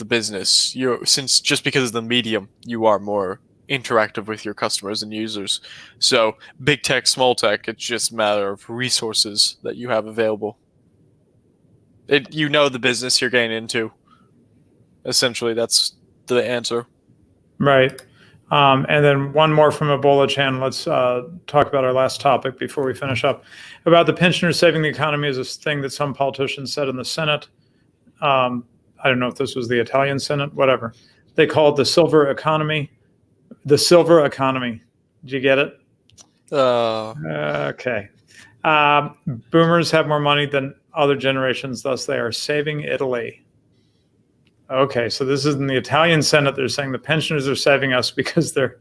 Speaker 2: business. Since just because of the medium, you are more interactive with your customers and users. So big tech, small tech, it's just a matter of resources that you have available. The business you're getting into. Essentially, that's the answer.
Speaker 1: Right. And then one more from Ebola Chan. Let's talk about our last topic before we finish up. About the pensioners saving the economy is a thing that some politicians said in the Senate. I don't know if this was the Italian Senate, whatever. They called the silver economy. The silver economy. Did you get it? Okay. Boomers have more money than other generations, thus they are saving Italy. Okay, so this is in the Italian Senate. They're saying the pensioners are saving us because they're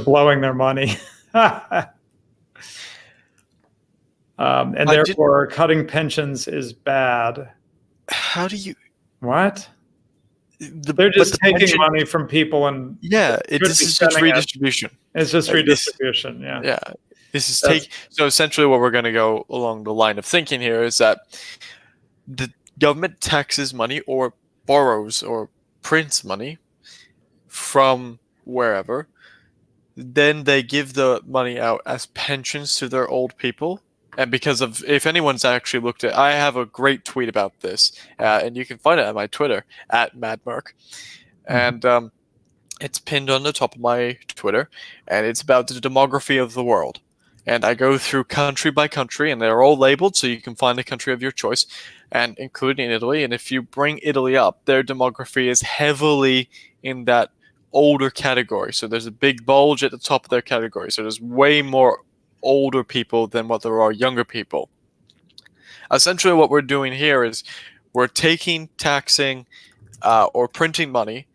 Speaker 1: blowing their money. And therefore cutting pensions is bad.
Speaker 2: How do you...
Speaker 1: What? They're just taking money from people and...
Speaker 2: Yeah, this is just redistribution.
Speaker 1: It's just redistribution, yeah.
Speaker 2: Yeah. So essentially what we're going to go along the line of thinking here is that the government taxes money or borrows or prints money from wherever. Then they give the money out as pensions to their old people. And because of, if anyone's actually looked at, I have a great tweet about this, and you can find it on my Twitter, @MadMerc. And it's pinned on the top of my Twitter, and it's about the demography of the world. And I go through country by country, and they're all labeled, so you can find a country of your choice, and including Italy. And if you bring Italy up, their demography is heavily in that older category. So there's a big bulge at the top of their category. So there's way more older people than what there are younger people. Essentially what we're doing here is we're taxing or printing money.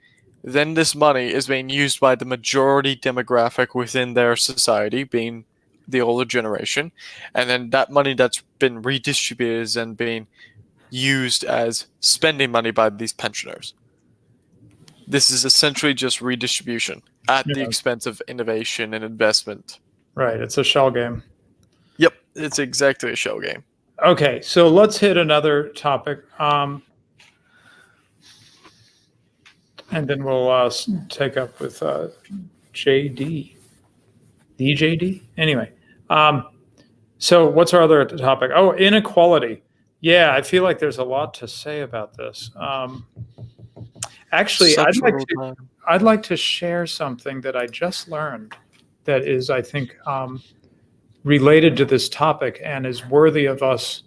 Speaker 2: Then this money is being used by the majority demographic within their society, being the older generation. And then that money that's been redistributed is then being used as spending money by these pensioners. This is essentially just redistribution at the expense of innovation and investment.
Speaker 1: Right, it's a shell game.
Speaker 2: Yep, it's exactly a shell game.
Speaker 1: Okay, so let's hit another topic. And then we'll take up with JD. The JD? Anyway. So what's our other topic? Oh, inequality. Yeah, I feel like there's a lot to say about this. Actually, I'd like to share something that I just learned that is, I think, related to this topic and is worthy of us.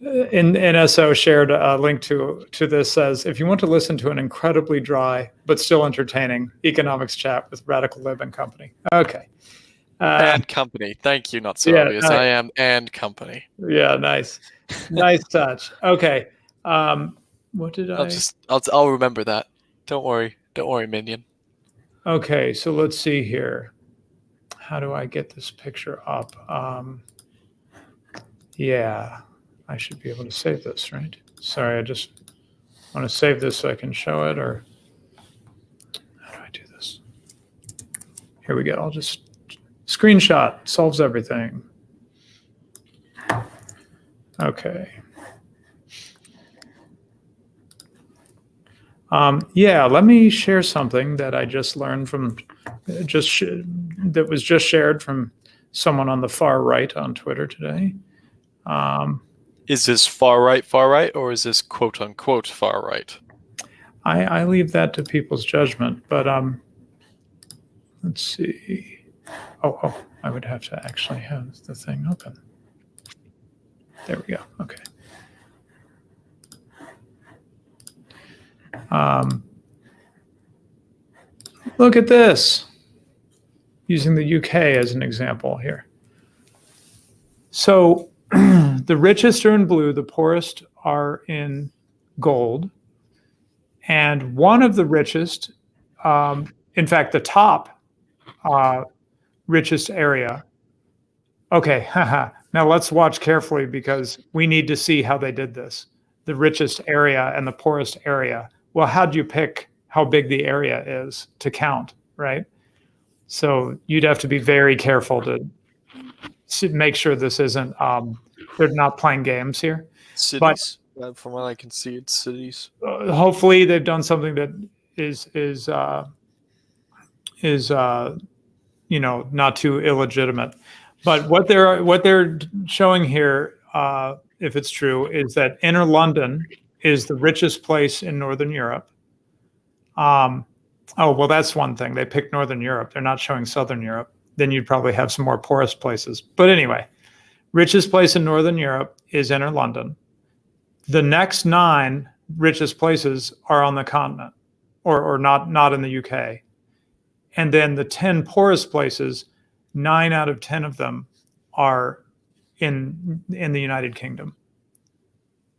Speaker 1: NSO shared a link to this, says, if you want to listen to an incredibly dry but still entertaining economics chat with Radical Lib and Company. Okay.
Speaker 2: And Company. Thank you, not so obvious. I am and Company.
Speaker 1: Yeah, nice. Nice touch. Okay. What did
Speaker 2: I'll remember that. Don't worry, minion.
Speaker 1: Okay, so let's see here. How do I get this picture up? Yeah, I should be able to save this, right? Sorry, I just want to save this so I can show it, or how do I do this? Here we go. I'll just screenshot, solves everything. Okay. Yeah, let me share something that I just learned from, that was just shared from someone on the far right on Twitter today.
Speaker 2: Is this far right, or is this quote unquote far right?
Speaker 1: I leave that to people's judgment, but let's see. Oh, I would have to actually have the thing open. There we go. Okay. Look at this, using the UK as an example here. So the richest are in blue, the poorest are in gold. And one of the richest, in fact, the top richest area. Okay, now let's watch carefully because we need to see how they did this. The richest area and the poorest area. Well, how'd you pick how big the area is to count, right? So you'd have to be very careful to make sure this isn't, they're not playing games here.
Speaker 2: Cities? But, from what I can see, it's cities.
Speaker 1: Hopefully they've done something that is not too illegitimate. But what they're showing here, if it's true, is that inner London is the richest place in Northern Europe. Oh, well, that's one thing. They picked Northern Europe. They're not showing Southern Europe. Then you'd probably have some more poorest places. But anyway, richest place in Northern Europe is inner London. The next 9 richest places are on the continent, or not in the UK. And then the 10 poorest places, 9 out of 10 of them are in the United Kingdom.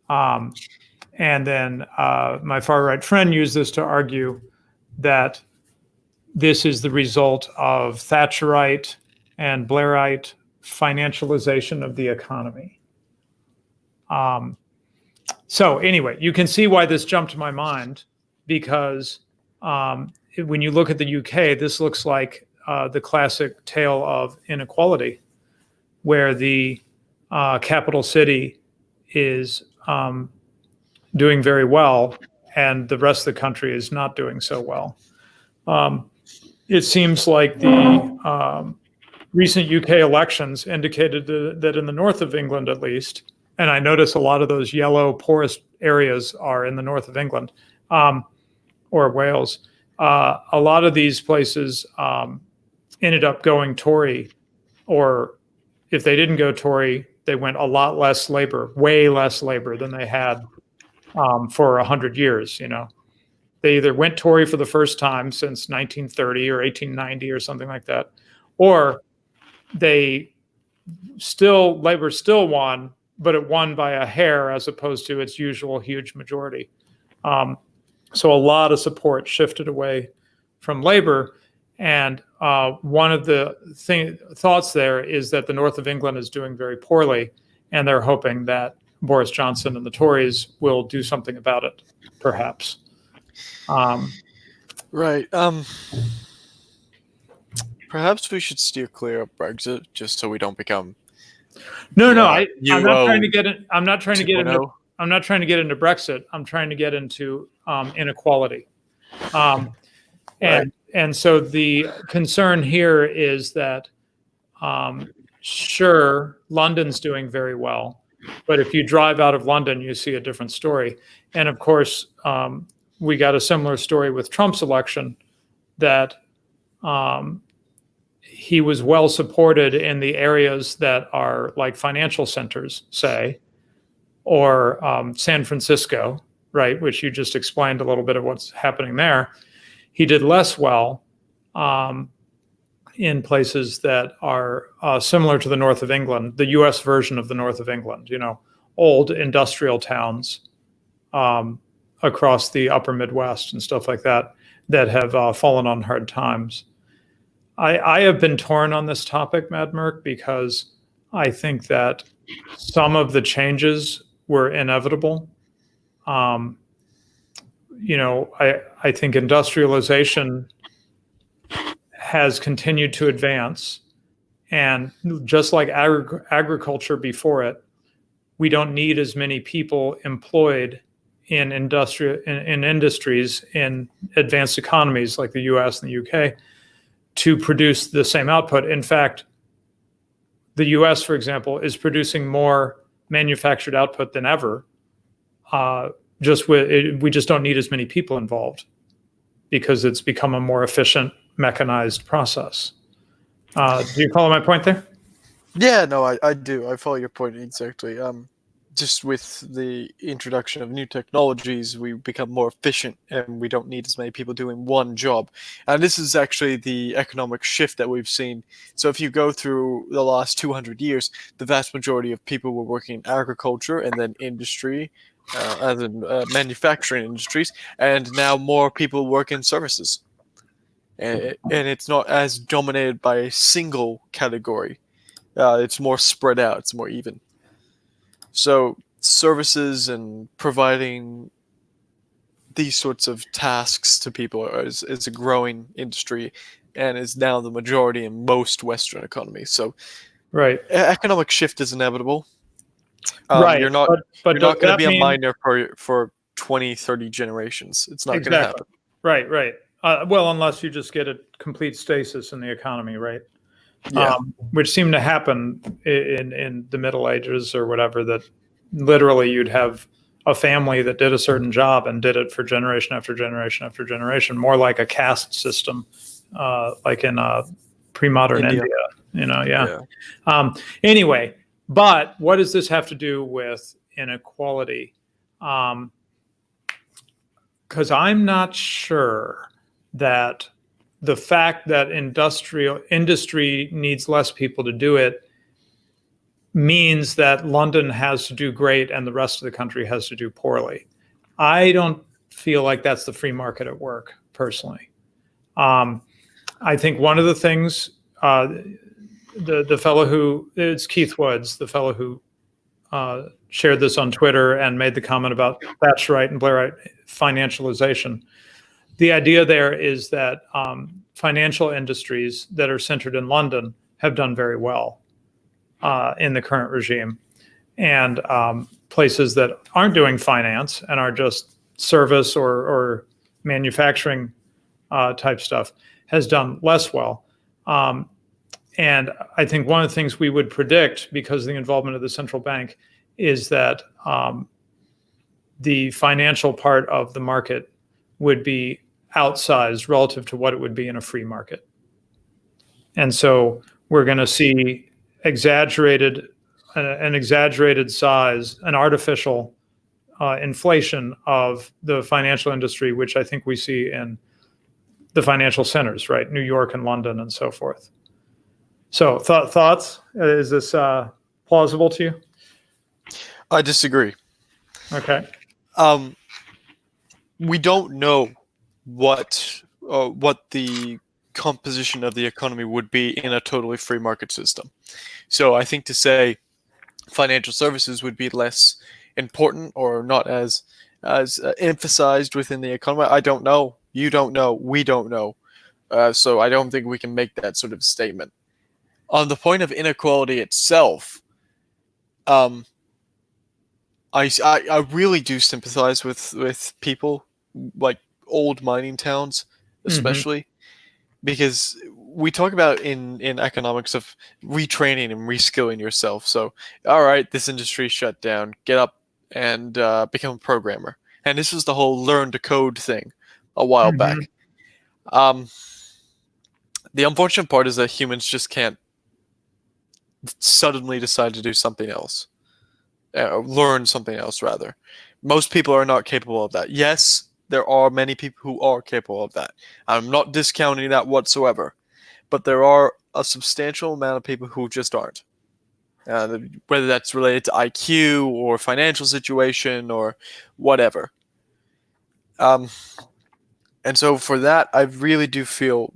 Speaker 1: And then my far right friend used this to argue that this is the result of Thatcherite and Blairite financialization of the economy. So anyway, you can see why this jumped to my mind, because when you look at the UK, this looks like the classic tale of inequality, where the capital city is doing very well and the rest of the country is not doing so well. It seems like the recent UK elections indicated that in the north of England, at least, and I notice a lot of those yellow poorest areas are in the north of England, or Wales. A lot of these places ended up going Tory, or if they didn't go Tory, they went a lot less Labour, way less Labour than they had for 100 years. They either went Tory for the first time since 1930 or 1890 or something like that, or Labour still won, but it won by a hair as opposed to its usual huge majority. So a lot of support shifted away from Labour. And one of the thoughts there is that the north of England is doing very poorly, and they're hoping that Boris Johnson and the Tories will do something about it, perhaps.
Speaker 2: Right. Perhaps we should steer clear of Brexit just so we don't become.
Speaker 1: I'm not trying to get in. I'm not trying to get into. I'm not trying to get into Brexit. I'm trying to get into inequality. And so the concern here is that, sure, London's doing very well, but if you drive out of London, you see a different story. And of course, we got a similar story with Trump's election, that he was well supported in the areas that are like financial centers, say, or San Francisco, right, which you just explained a little bit of what's happening there. He did less well in places that are similar to the north of England, the US version of the north of England, old industrial towns across the upper Midwest and stuff like that. that have fallen on hard times. I have been torn on this topic, Mad Merc, because I think that some of the changes were inevitable. I think industrialization has continued to advance, and just like agriculture before it, we don't need as many people employed in industries in advanced economies like the US and the UK to produce the same output. In fact, the US, for example, is producing more manufactured output than ever. We just don't need as many people involved because it's become a more efficient, mechanized process. Do you follow my point there?
Speaker 2: Yeah, no, I do. I follow your point exactly. Just with the introduction of new technologies, we become more efficient and we don't need as many people doing one job. And this is actually the economic shift that we've seen. So if you go through the last 200 years, the vast majority of people were working in agriculture and then industry, as in manufacturing industries, and now more people work in services. And it's not as dominated by a single category. It's more spread out. It's more even. So services and providing these sorts of tasks to people is a growing industry and is now the majority in most Western economies. So
Speaker 1: right,
Speaker 2: economic shift is inevitable.
Speaker 1: right.
Speaker 2: You're not
Speaker 1: but
Speaker 2: you're not
Speaker 1: does
Speaker 2: going to
Speaker 1: that
Speaker 2: be a
Speaker 1: mean
Speaker 2: miner for 20, 30 generations. It's not going to
Speaker 1: exactly?
Speaker 2: happen.
Speaker 1: Right. Well, unless you just get a complete stasis in the economy, right?
Speaker 2: Yeah.
Speaker 1: Which seemed to happen in the Middle Ages or whatever, that literally you'd have a family that did a certain job and did it for generation after generation after generation, more like a caste system, like in pre-modern India.
Speaker 2: Yeah.
Speaker 1: Anyway, but what does this have to do with inequality? Because I'm not sure that the fact that industry needs less people to do it means that London has to do great and the rest of the country has to do poorly. I don't feel like that's the free market at work, personally. I think one of the things, the fellow it's Keith Woods, the fellow who shared this on Twitter and made the comment about Thatcherite and Blairite financialization. The idea there is that financial industries that are centered in London have done very well in the current regime, and places that aren't doing finance and are just service or manufacturing type stuff has done less well. And I think one of the things we would predict, because of the involvement of the central bank, is that the financial part of the market would be outsized relative to what it would be in a free market. And so we're going to see an exaggerated size, an artificial inflation of the financial industry, which I think we see in the financial centers, right? New York and London and so forth. So thoughts? Is this plausible to you?
Speaker 2: I disagree.
Speaker 1: Okay.
Speaker 2: We don't know what the composition of the economy would be in a totally free market system. So I think to say financial services would be less important or not as emphasized within the economy, I don't know. You don't know. We don't know. So I don't think we can make that sort of statement. On the point of inequality itself, I really do sympathize with people like old mining towns, especially, because we talk about in economics of retraining and reskilling yourself. So, all right, this industry shut down, get up and become a programmer. And this was the whole learn to code thing a while back. The unfortunate part is that humans just can't suddenly decide to do something else. Learn something else, rather. Most people are not capable of that. Yes, there are many people who are capable of that. I'm not discounting that whatsoever. But there are a substantial amount of people who just aren't. Whether that's related to IQ or financial situation or whatever. And so for that, I really do feel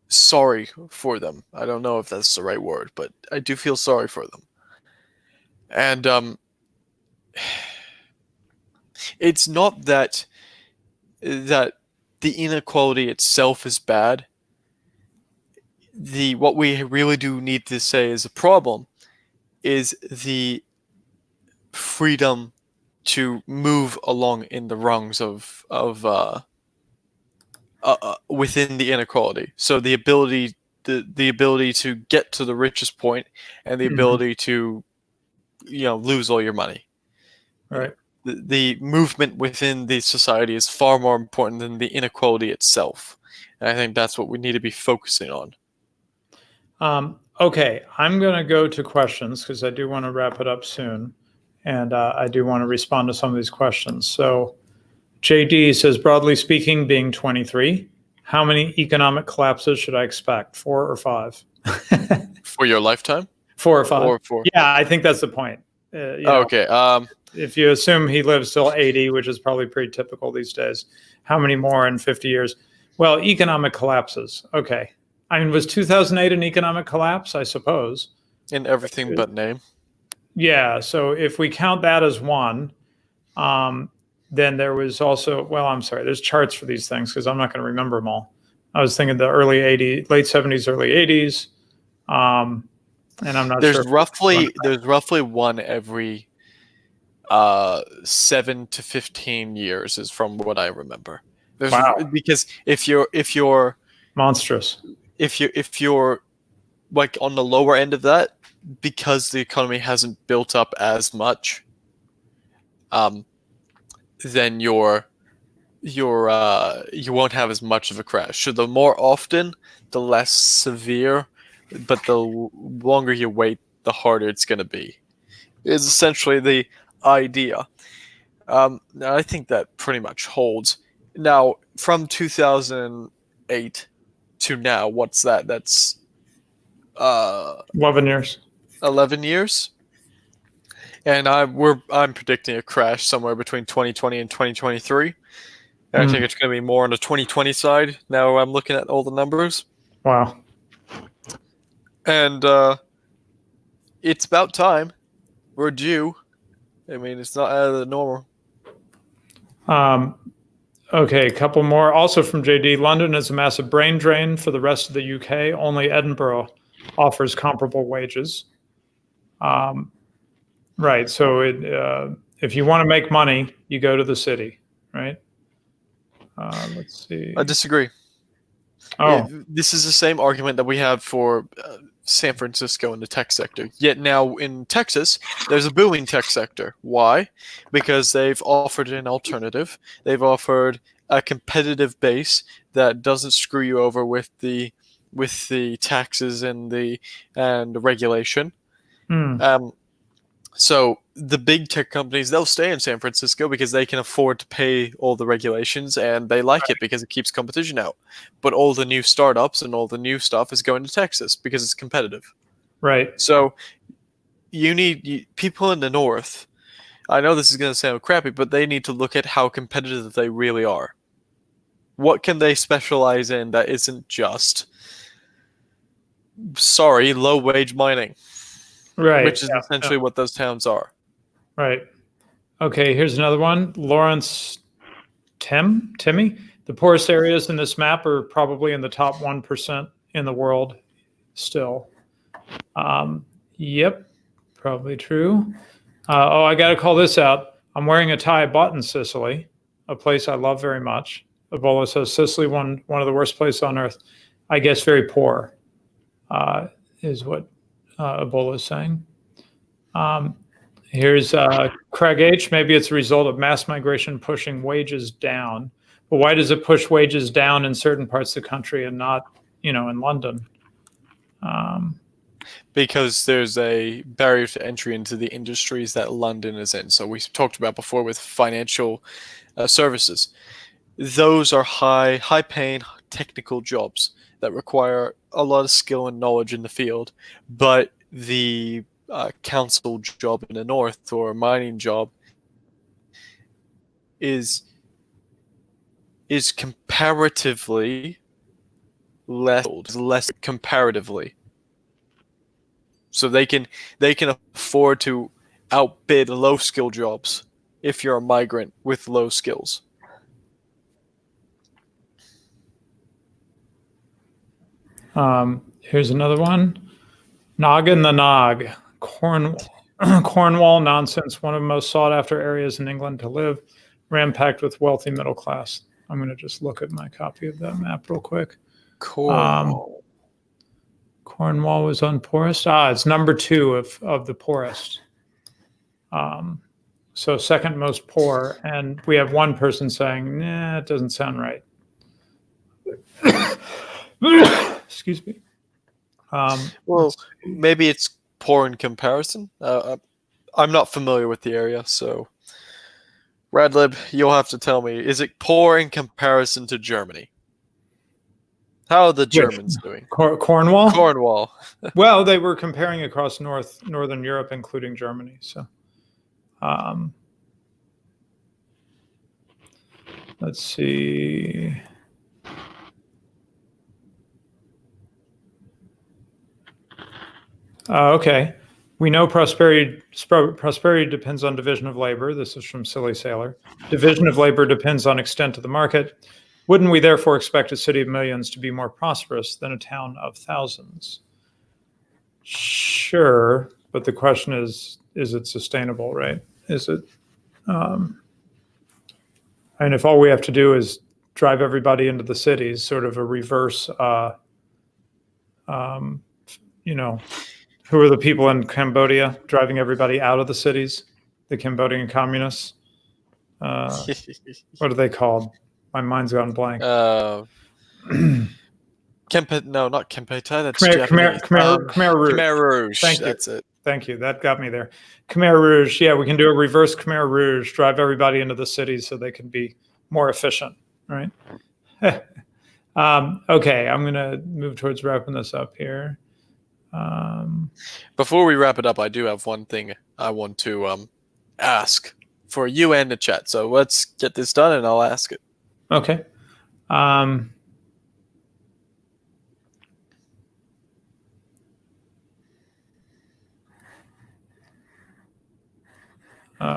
Speaker 2: sorry for them. I don't know if that's the right word, but I do feel sorry for them. And it's not that the inequality itself is bad. What we really do need to say is a problem is the freedom to move along in the rungs of within the inequality. So the ability to get to the richest point and the ability to lose all your money.
Speaker 1: Right.
Speaker 2: The movement within the society is far more important than the inequality itself. And I think that's what we need to be focusing on.
Speaker 1: Okay, I'm going to go to questions because I do want to wrap it up soon. And I do want to respond to some of these questions. So JD says, broadly speaking, being 23, how many economic collapses should I expect? 4 or 5?
Speaker 2: For your lifetime?
Speaker 1: 4 or 5?
Speaker 2: Or for...
Speaker 1: Yeah, I think that's the point.
Speaker 2: Okay.
Speaker 1: If you assume he lives till 80, which is probably pretty typical these days, how many more in 50 years? Well, economic collapses. Okay. I mean, was 2008 an economic collapse? I suppose.
Speaker 2: In everything but name.
Speaker 1: Yeah. So if we count that as one, then there was also, well, I'm sorry, there's charts for these things because I'm not going to remember them all. I was thinking the early 80s, late 70s, early 80s. And I'm not sure.
Speaker 2: There's roughly one every 7 to 15 years is from what I remember.
Speaker 1: Wow.
Speaker 2: Because if you're
Speaker 1: monstrous,
Speaker 2: if you're like on the lower end of that, because the economy hasn't built up as much, then you won't have as much of a crash. So the more often, the less severe, but the longer you wait, the harder it's going to be. Is essentially the idea. I think that pretty much holds. Now, from 2008 to now, what's that? That's
Speaker 1: 11 years.
Speaker 2: 11 years. And I'm predicting a crash somewhere between 2020 and 2023. And I think it's going to be more on the 2020 side. Now I'm looking at all the numbers.
Speaker 1: Wow.
Speaker 2: And it's about time. We're due. I mean, it's not out of the normal.
Speaker 1: Okay, a couple more. Also from JD, London is a massive brain drain for the rest of the UK. Only Edinburgh offers comparable wages. Right. So if you want to make money, you go to the city, right? Let's see.
Speaker 2: I disagree.
Speaker 1: Oh.
Speaker 2: This is the same argument that we have for San Francisco in the tech sector. Yet now in Texas, there's a booming tech sector. Why? Because they've offered an alternative. They've offered a competitive base that doesn't screw you over with the taxes and the regulation. So the big tech companies, they'll stay in San Francisco because they can afford to pay all the regulations and they like it because it keeps competition out. But all the new startups and all the new stuff is going to Texas because it's competitive.
Speaker 1: Right.
Speaker 2: So you need people in the north. I know this is going to sound crappy, but they need to look at how competitive they really are. What can they specialize in that isn't just, low-wage mining?
Speaker 1: Right.
Speaker 2: Which is essentially what those towns are.
Speaker 1: Right. Okay, here's another one. Lawrence Timmy. The poorest areas in this map are probably in the top 1% in the world still. Yep, probably true. I got to call this out. I'm wearing a tie I bought in Sicily, a place I love very much. Ebola says Sicily, one of the worst places on earth. I guess very poor is what Ebola is saying. Here's Craig H. Maybe it's a result of mass migration pushing wages down. But why does it push wages down in certain parts of the country and not, in London?
Speaker 2: Because there's a barrier to entry into the industries that London is in. So we talked about before with financial services. Those are high-paying technical jobs that require a lot of skill and knowledge in the field. But the council job in the north or a mining job is is comparatively less comparatively. So they can afford to outbid low skill jobs if you're a migrant with low skills.
Speaker 1: Here's another one. Noggin the Nog, Cornwall nonsense, one of the most sought after areas in England to live, rampacked with wealthy middle class. I'm going to just look at my copy of that map real quick.
Speaker 2: Cornwall.
Speaker 1: Cornwall was on poorest. It's number 2 of the poorest. So second most poor, and we have one person saying, "Nah, it doesn't sound right." Excuse me.
Speaker 2: Well, maybe it's poor in comparison. I'm not familiar with the area, so Radlib, you'll have to tell me. Is it poor in comparison to Germany? How are the Germans doing?
Speaker 1: Cornwall?
Speaker 2: Cornwall.
Speaker 1: Well, they were comparing across Northern Europe, including Germany. So, let's see. Okay. We know prosperity depends on division of labor. This is from Silly Sailor. Division of labor depends on extent of the market. Wouldn't we therefore expect a city of millions to be more prosperous than a town of thousands? Sure, but the question is it sustainable, right? Is it, and if all we have to do is drive everybody into the cities, sort of a reverse, who are the people in Cambodia driving everybody out of the cities? The Cambodian communists. What are they called? My mind's gone blank.
Speaker 2: No, not Kempeitai. That's
Speaker 1: Khmer
Speaker 2: Japanese.
Speaker 1: Rouge.
Speaker 2: Khmer Rouge.
Speaker 1: Thank you.
Speaker 2: That's it.
Speaker 1: Thank you. That got me there. Khmer Rouge. Yeah, we can do a reverse Khmer Rouge. Drive everybody into the cities so they can be more efficient, right? Okay, I'm going to move towards wrapping this up here.
Speaker 2: Before we wrap it up, I do have one thing I want to ask for you and the chat. So let's get this done, and I'll ask it.
Speaker 1: Okay.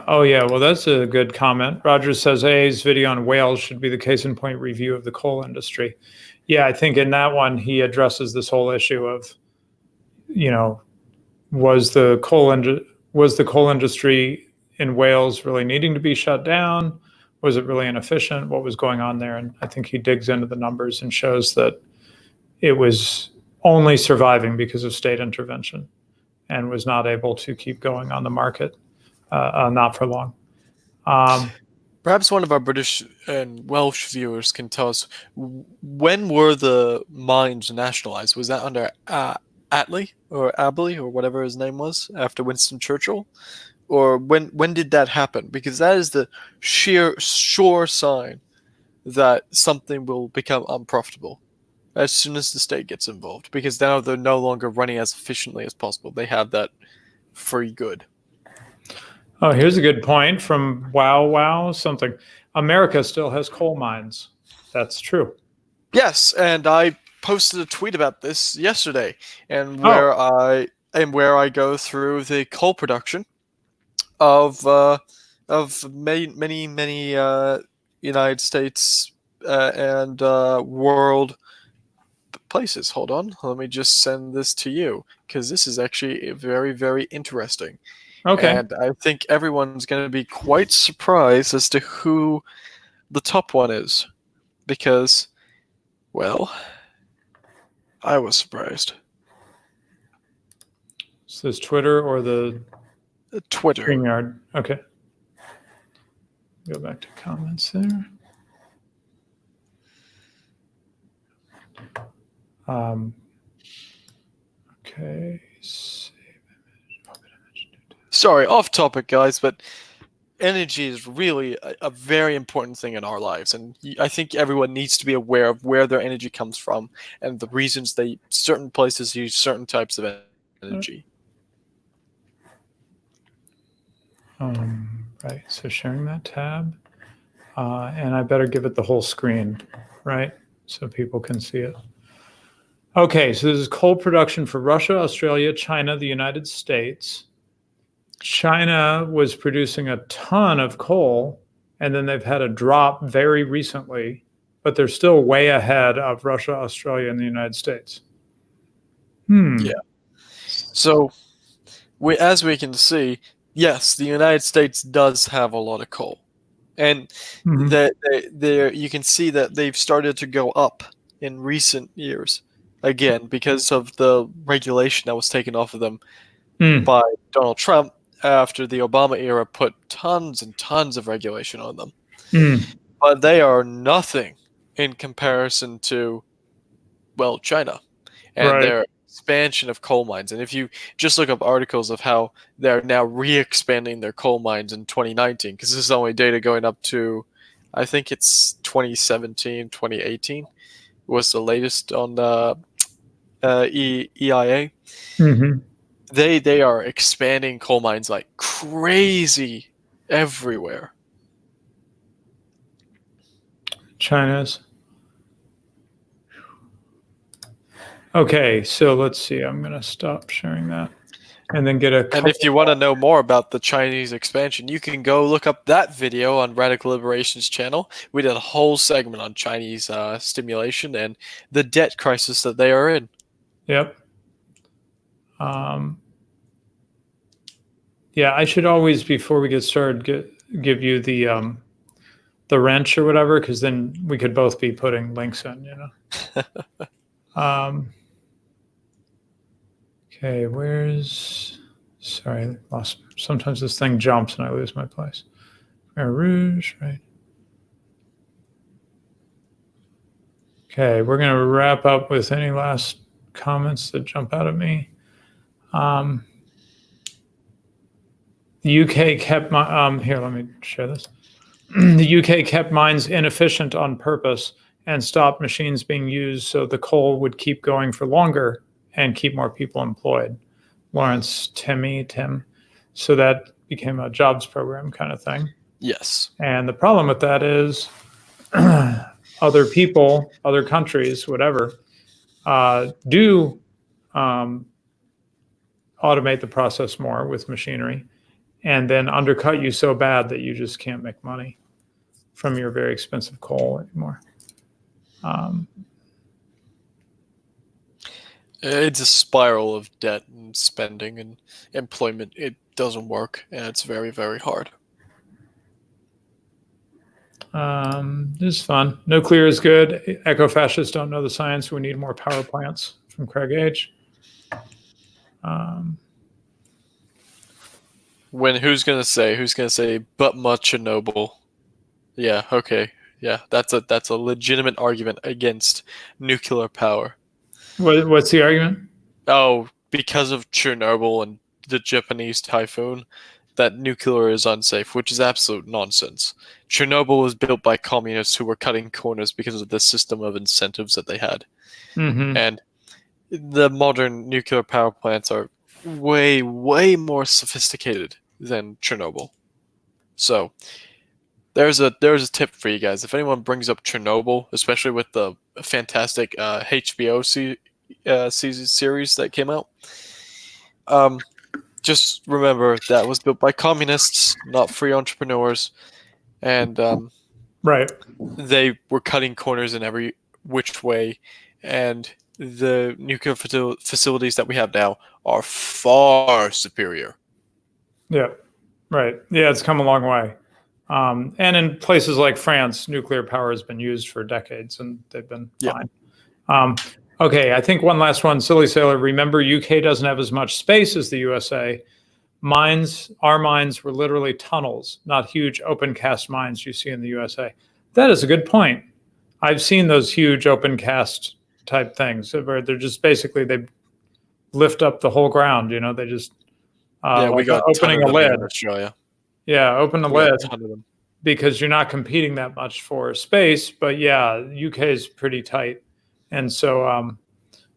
Speaker 1: Oh, yeah. Well, that's a good comment. Rogers says AA's video on whales should be the case in point review of the coal industry. Yeah, I think in that one, he addresses this whole issue of, was the coal industry in Wales really needing to be shut down? Was it really inefficient? What was going on there? And I think he digs into the numbers and shows that it was only surviving because of state intervention and was not able to keep going on the market. Not for long.
Speaker 2: Perhaps one of our British and Welsh viewers can tell us, when were the mines nationalized? Was that under Attlee or Abley or whatever his name was after Winston Churchill? Or when did that happen? Because that is the sure sign that something will become unprofitable as soon as the state gets involved. Because now they're no longer running as efficiently as possible. They have that free good.
Speaker 1: Oh, here's a good point from Wow something. America still has coal mines. That's true.
Speaker 2: Yes, and I posted a tweet about this yesterday, and where I go through the coal production of many United States and world places. Hold on, let me just send this to you because this is actually very, very interesting.
Speaker 1: Okay.
Speaker 2: And I think everyone's going to be quite surprised as to who the top one is. Because, well, I was surprised.
Speaker 1: Is this Twitter or the
Speaker 2: Twitter?
Speaker 1: StreamYard. Okay. Go back to comments there. Okay.
Speaker 2: Sorry, off topic, guys, but energy is really a very important thing in our lives, and I think everyone needs to be aware of where their energy comes from and the reasons certain places use certain types of energy.
Speaker 1: Right. So sharing that tab. And I better give it the whole screen, right? So people can see it. Okay, so this is coal production for Russia, Australia, China, the United States. China was producing a ton of coal, and then they've had a drop very recently, but they're still way ahead of Russia, Australia, and the United States.
Speaker 2: Yeah. So, as we can see, yes, the United States does have a lot of coal, and that you can see that they've started to go up in recent years, again because of the regulation that was taken off of them by Donald Trump after the Obama era put tons and tons of regulation on them. But they are nothing in comparison to, well, China and their expansion of coal mines. And if you just look up articles of how they're now re-expanding their coal mines in 2019, because this is only data going up to, I think it's 2017, 2018 was the latest on the EIA. They are expanding coal mines like crazy everywhere.
Speaker 1: China's. Okay, so let's see. I'm going to stop sharing that and then get a couple.
Speaker 2: And if you want to know more about the Chinese expansion, you can go look up that video on Radical Liberation's channel. We did a whole segment on Chinese stimulation and the debt crisis that they are in.
Speaker 1: Yep. Yeah, I should always, before we get started, give you the wrench or whatever, because then we could both be putting links in, you know. Okay, sorry, lost. Sometimes this thing jumps and I lose my place. Khmer Rouge, right? Okay, we're going to wrap up with any last comments that jump out at me. The UK kept here, let me share this. The UK kept mines inefficient on purpose and stopped machines being used so the coal would keep going for longer and keep more people employed. Lawrence Tim. So that became a jobs program kind of thing.
Speaker 2: Yes.
Speaker 1: And the problem with that is other people, other countries, whatever, do automate the process more with machinery and then undercut you so bad that you just can't make money from your very expensive coal anymore.
Speaker 2: It's a spiral of debt and spending and employment. It doesn't work, and it's very, very hard.
Speaker 1: This is fun. Nuclear is good. Eco-fascists don't know the science. We need more power plants, from Craig H.
Speaker 2: Who's gonna say, but much Chernobyl? Yeah, okay. Yeah, that's a legitimate argument against nuclear power.
Speaker 1: What's the argument?
Speaker 2: Oh, because of Chernobyl and the Japanese typhoon, that nuclear is unsafe, which is absolute nonsense. Chernobyl was built by communists who were cutting corners because of the system of incentives that they had. And the modern nuclear power plants are way, way more sophisticated than Chernobyl. So there's a tip for you guys. If anyone brings up Chernobyl, especially with the fantastic HBO series that came out, just remember that was built by communists, not free entrepreneurs, and they were cutting corners in every which way, and the nuclear facilities that we have now are far superior.
Speaker 1: Yeah, right. Yeah, it's come a long way. And in places like France, nuclear power has been used for decades, and they've been fine. Okay, I think one last one. Silly Sailor, remember UK doesn't have as much space as the USA. Our mines were literally tunnels, not huge open cast mines you see in the USA. That is a good point. I've seen those huge open cast type things where they're just basically, they lift up the whole ground, you know, they just
Speaker 2: we got
Speaker 1: opening a lid.
Speaker 2: In Australia.
Speaker 1: Yeah, open the lid because you're not competing that much for space. But yeah, UK is pretty tight, and so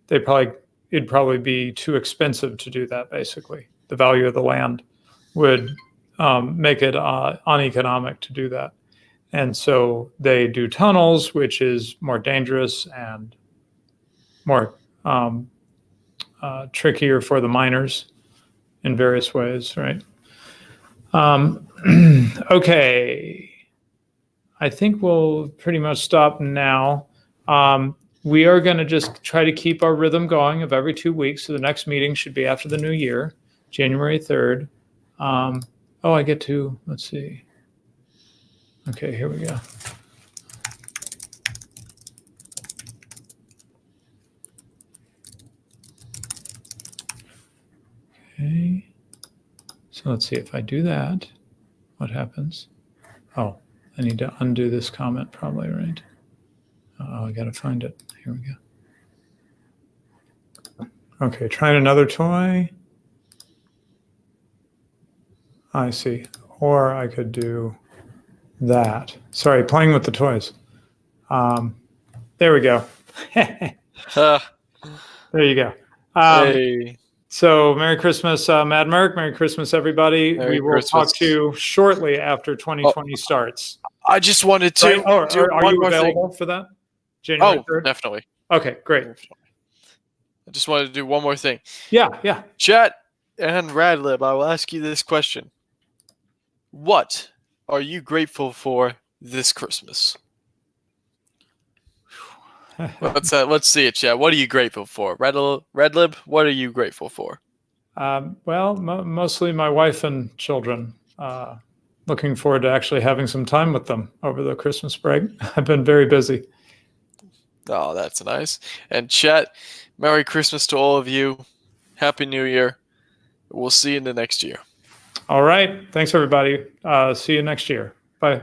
Speaker 1: it'd probably be too expensive to do that. Basically, the value of the land would make it uneconomic to do that. And so they do tunnels, which is more dangerous and more trickier for the miners in various ways, right? Okay. I think we'll pretty much stop now. We are going to just try to keep our rhythm going of every 2 weeks. So the next meeting should be after the new year, January 3rd. I get to, let's see. Okay, here we go. Okay. So let's see if I do that, what happens? Oh, I need to undo this comment probably, right? Oh, I got to find it. Here we go. Okay, trying another toy. I see. Or I could do that. Sorry, playing with the toys. There we go. There you go.
Speaker 2: Hey,
Speaker 1: So Merry Christmas, Mad Merc. Merry Christmas, everybody.
Speaker 2: Merry
Speaker 1: We will
Speaker 2: Christmas.
Speaker 1: talk to you shortly after 2020 starts.
Speaker 2: I just wanted to
Speaker 1: Right? Oh,
Speaker 2: do
Speaker 1: are
Speaker 2: one
Speaker 1: you
Speaker 2: more thing.
Speaker 1: available for that? January 3rd?
Speaker 2: Definitely.
Speaker 1: Okay, great.
Speaker 2: Definitely. I just wanted to do one more thing.
Speaker 1: Yeah.
Speaker 2: Chat and Radlib, I will ask you this question. What are you grateful for this Christmas? Let's see it, chat. What are you grateful for? Redlib, what are you grateful for?
Speaker 1: Mostly my wife and children. Looking forward to actually having some time with them over the Christmas break. I've been very busy.
Speaker 2: Oh, that's nice. And chat, Merry Christmas to all of you. Happy New Year. We'll see you in the next year.
Speaker 1: All right. Thanks, everybody. See you next year. Bye.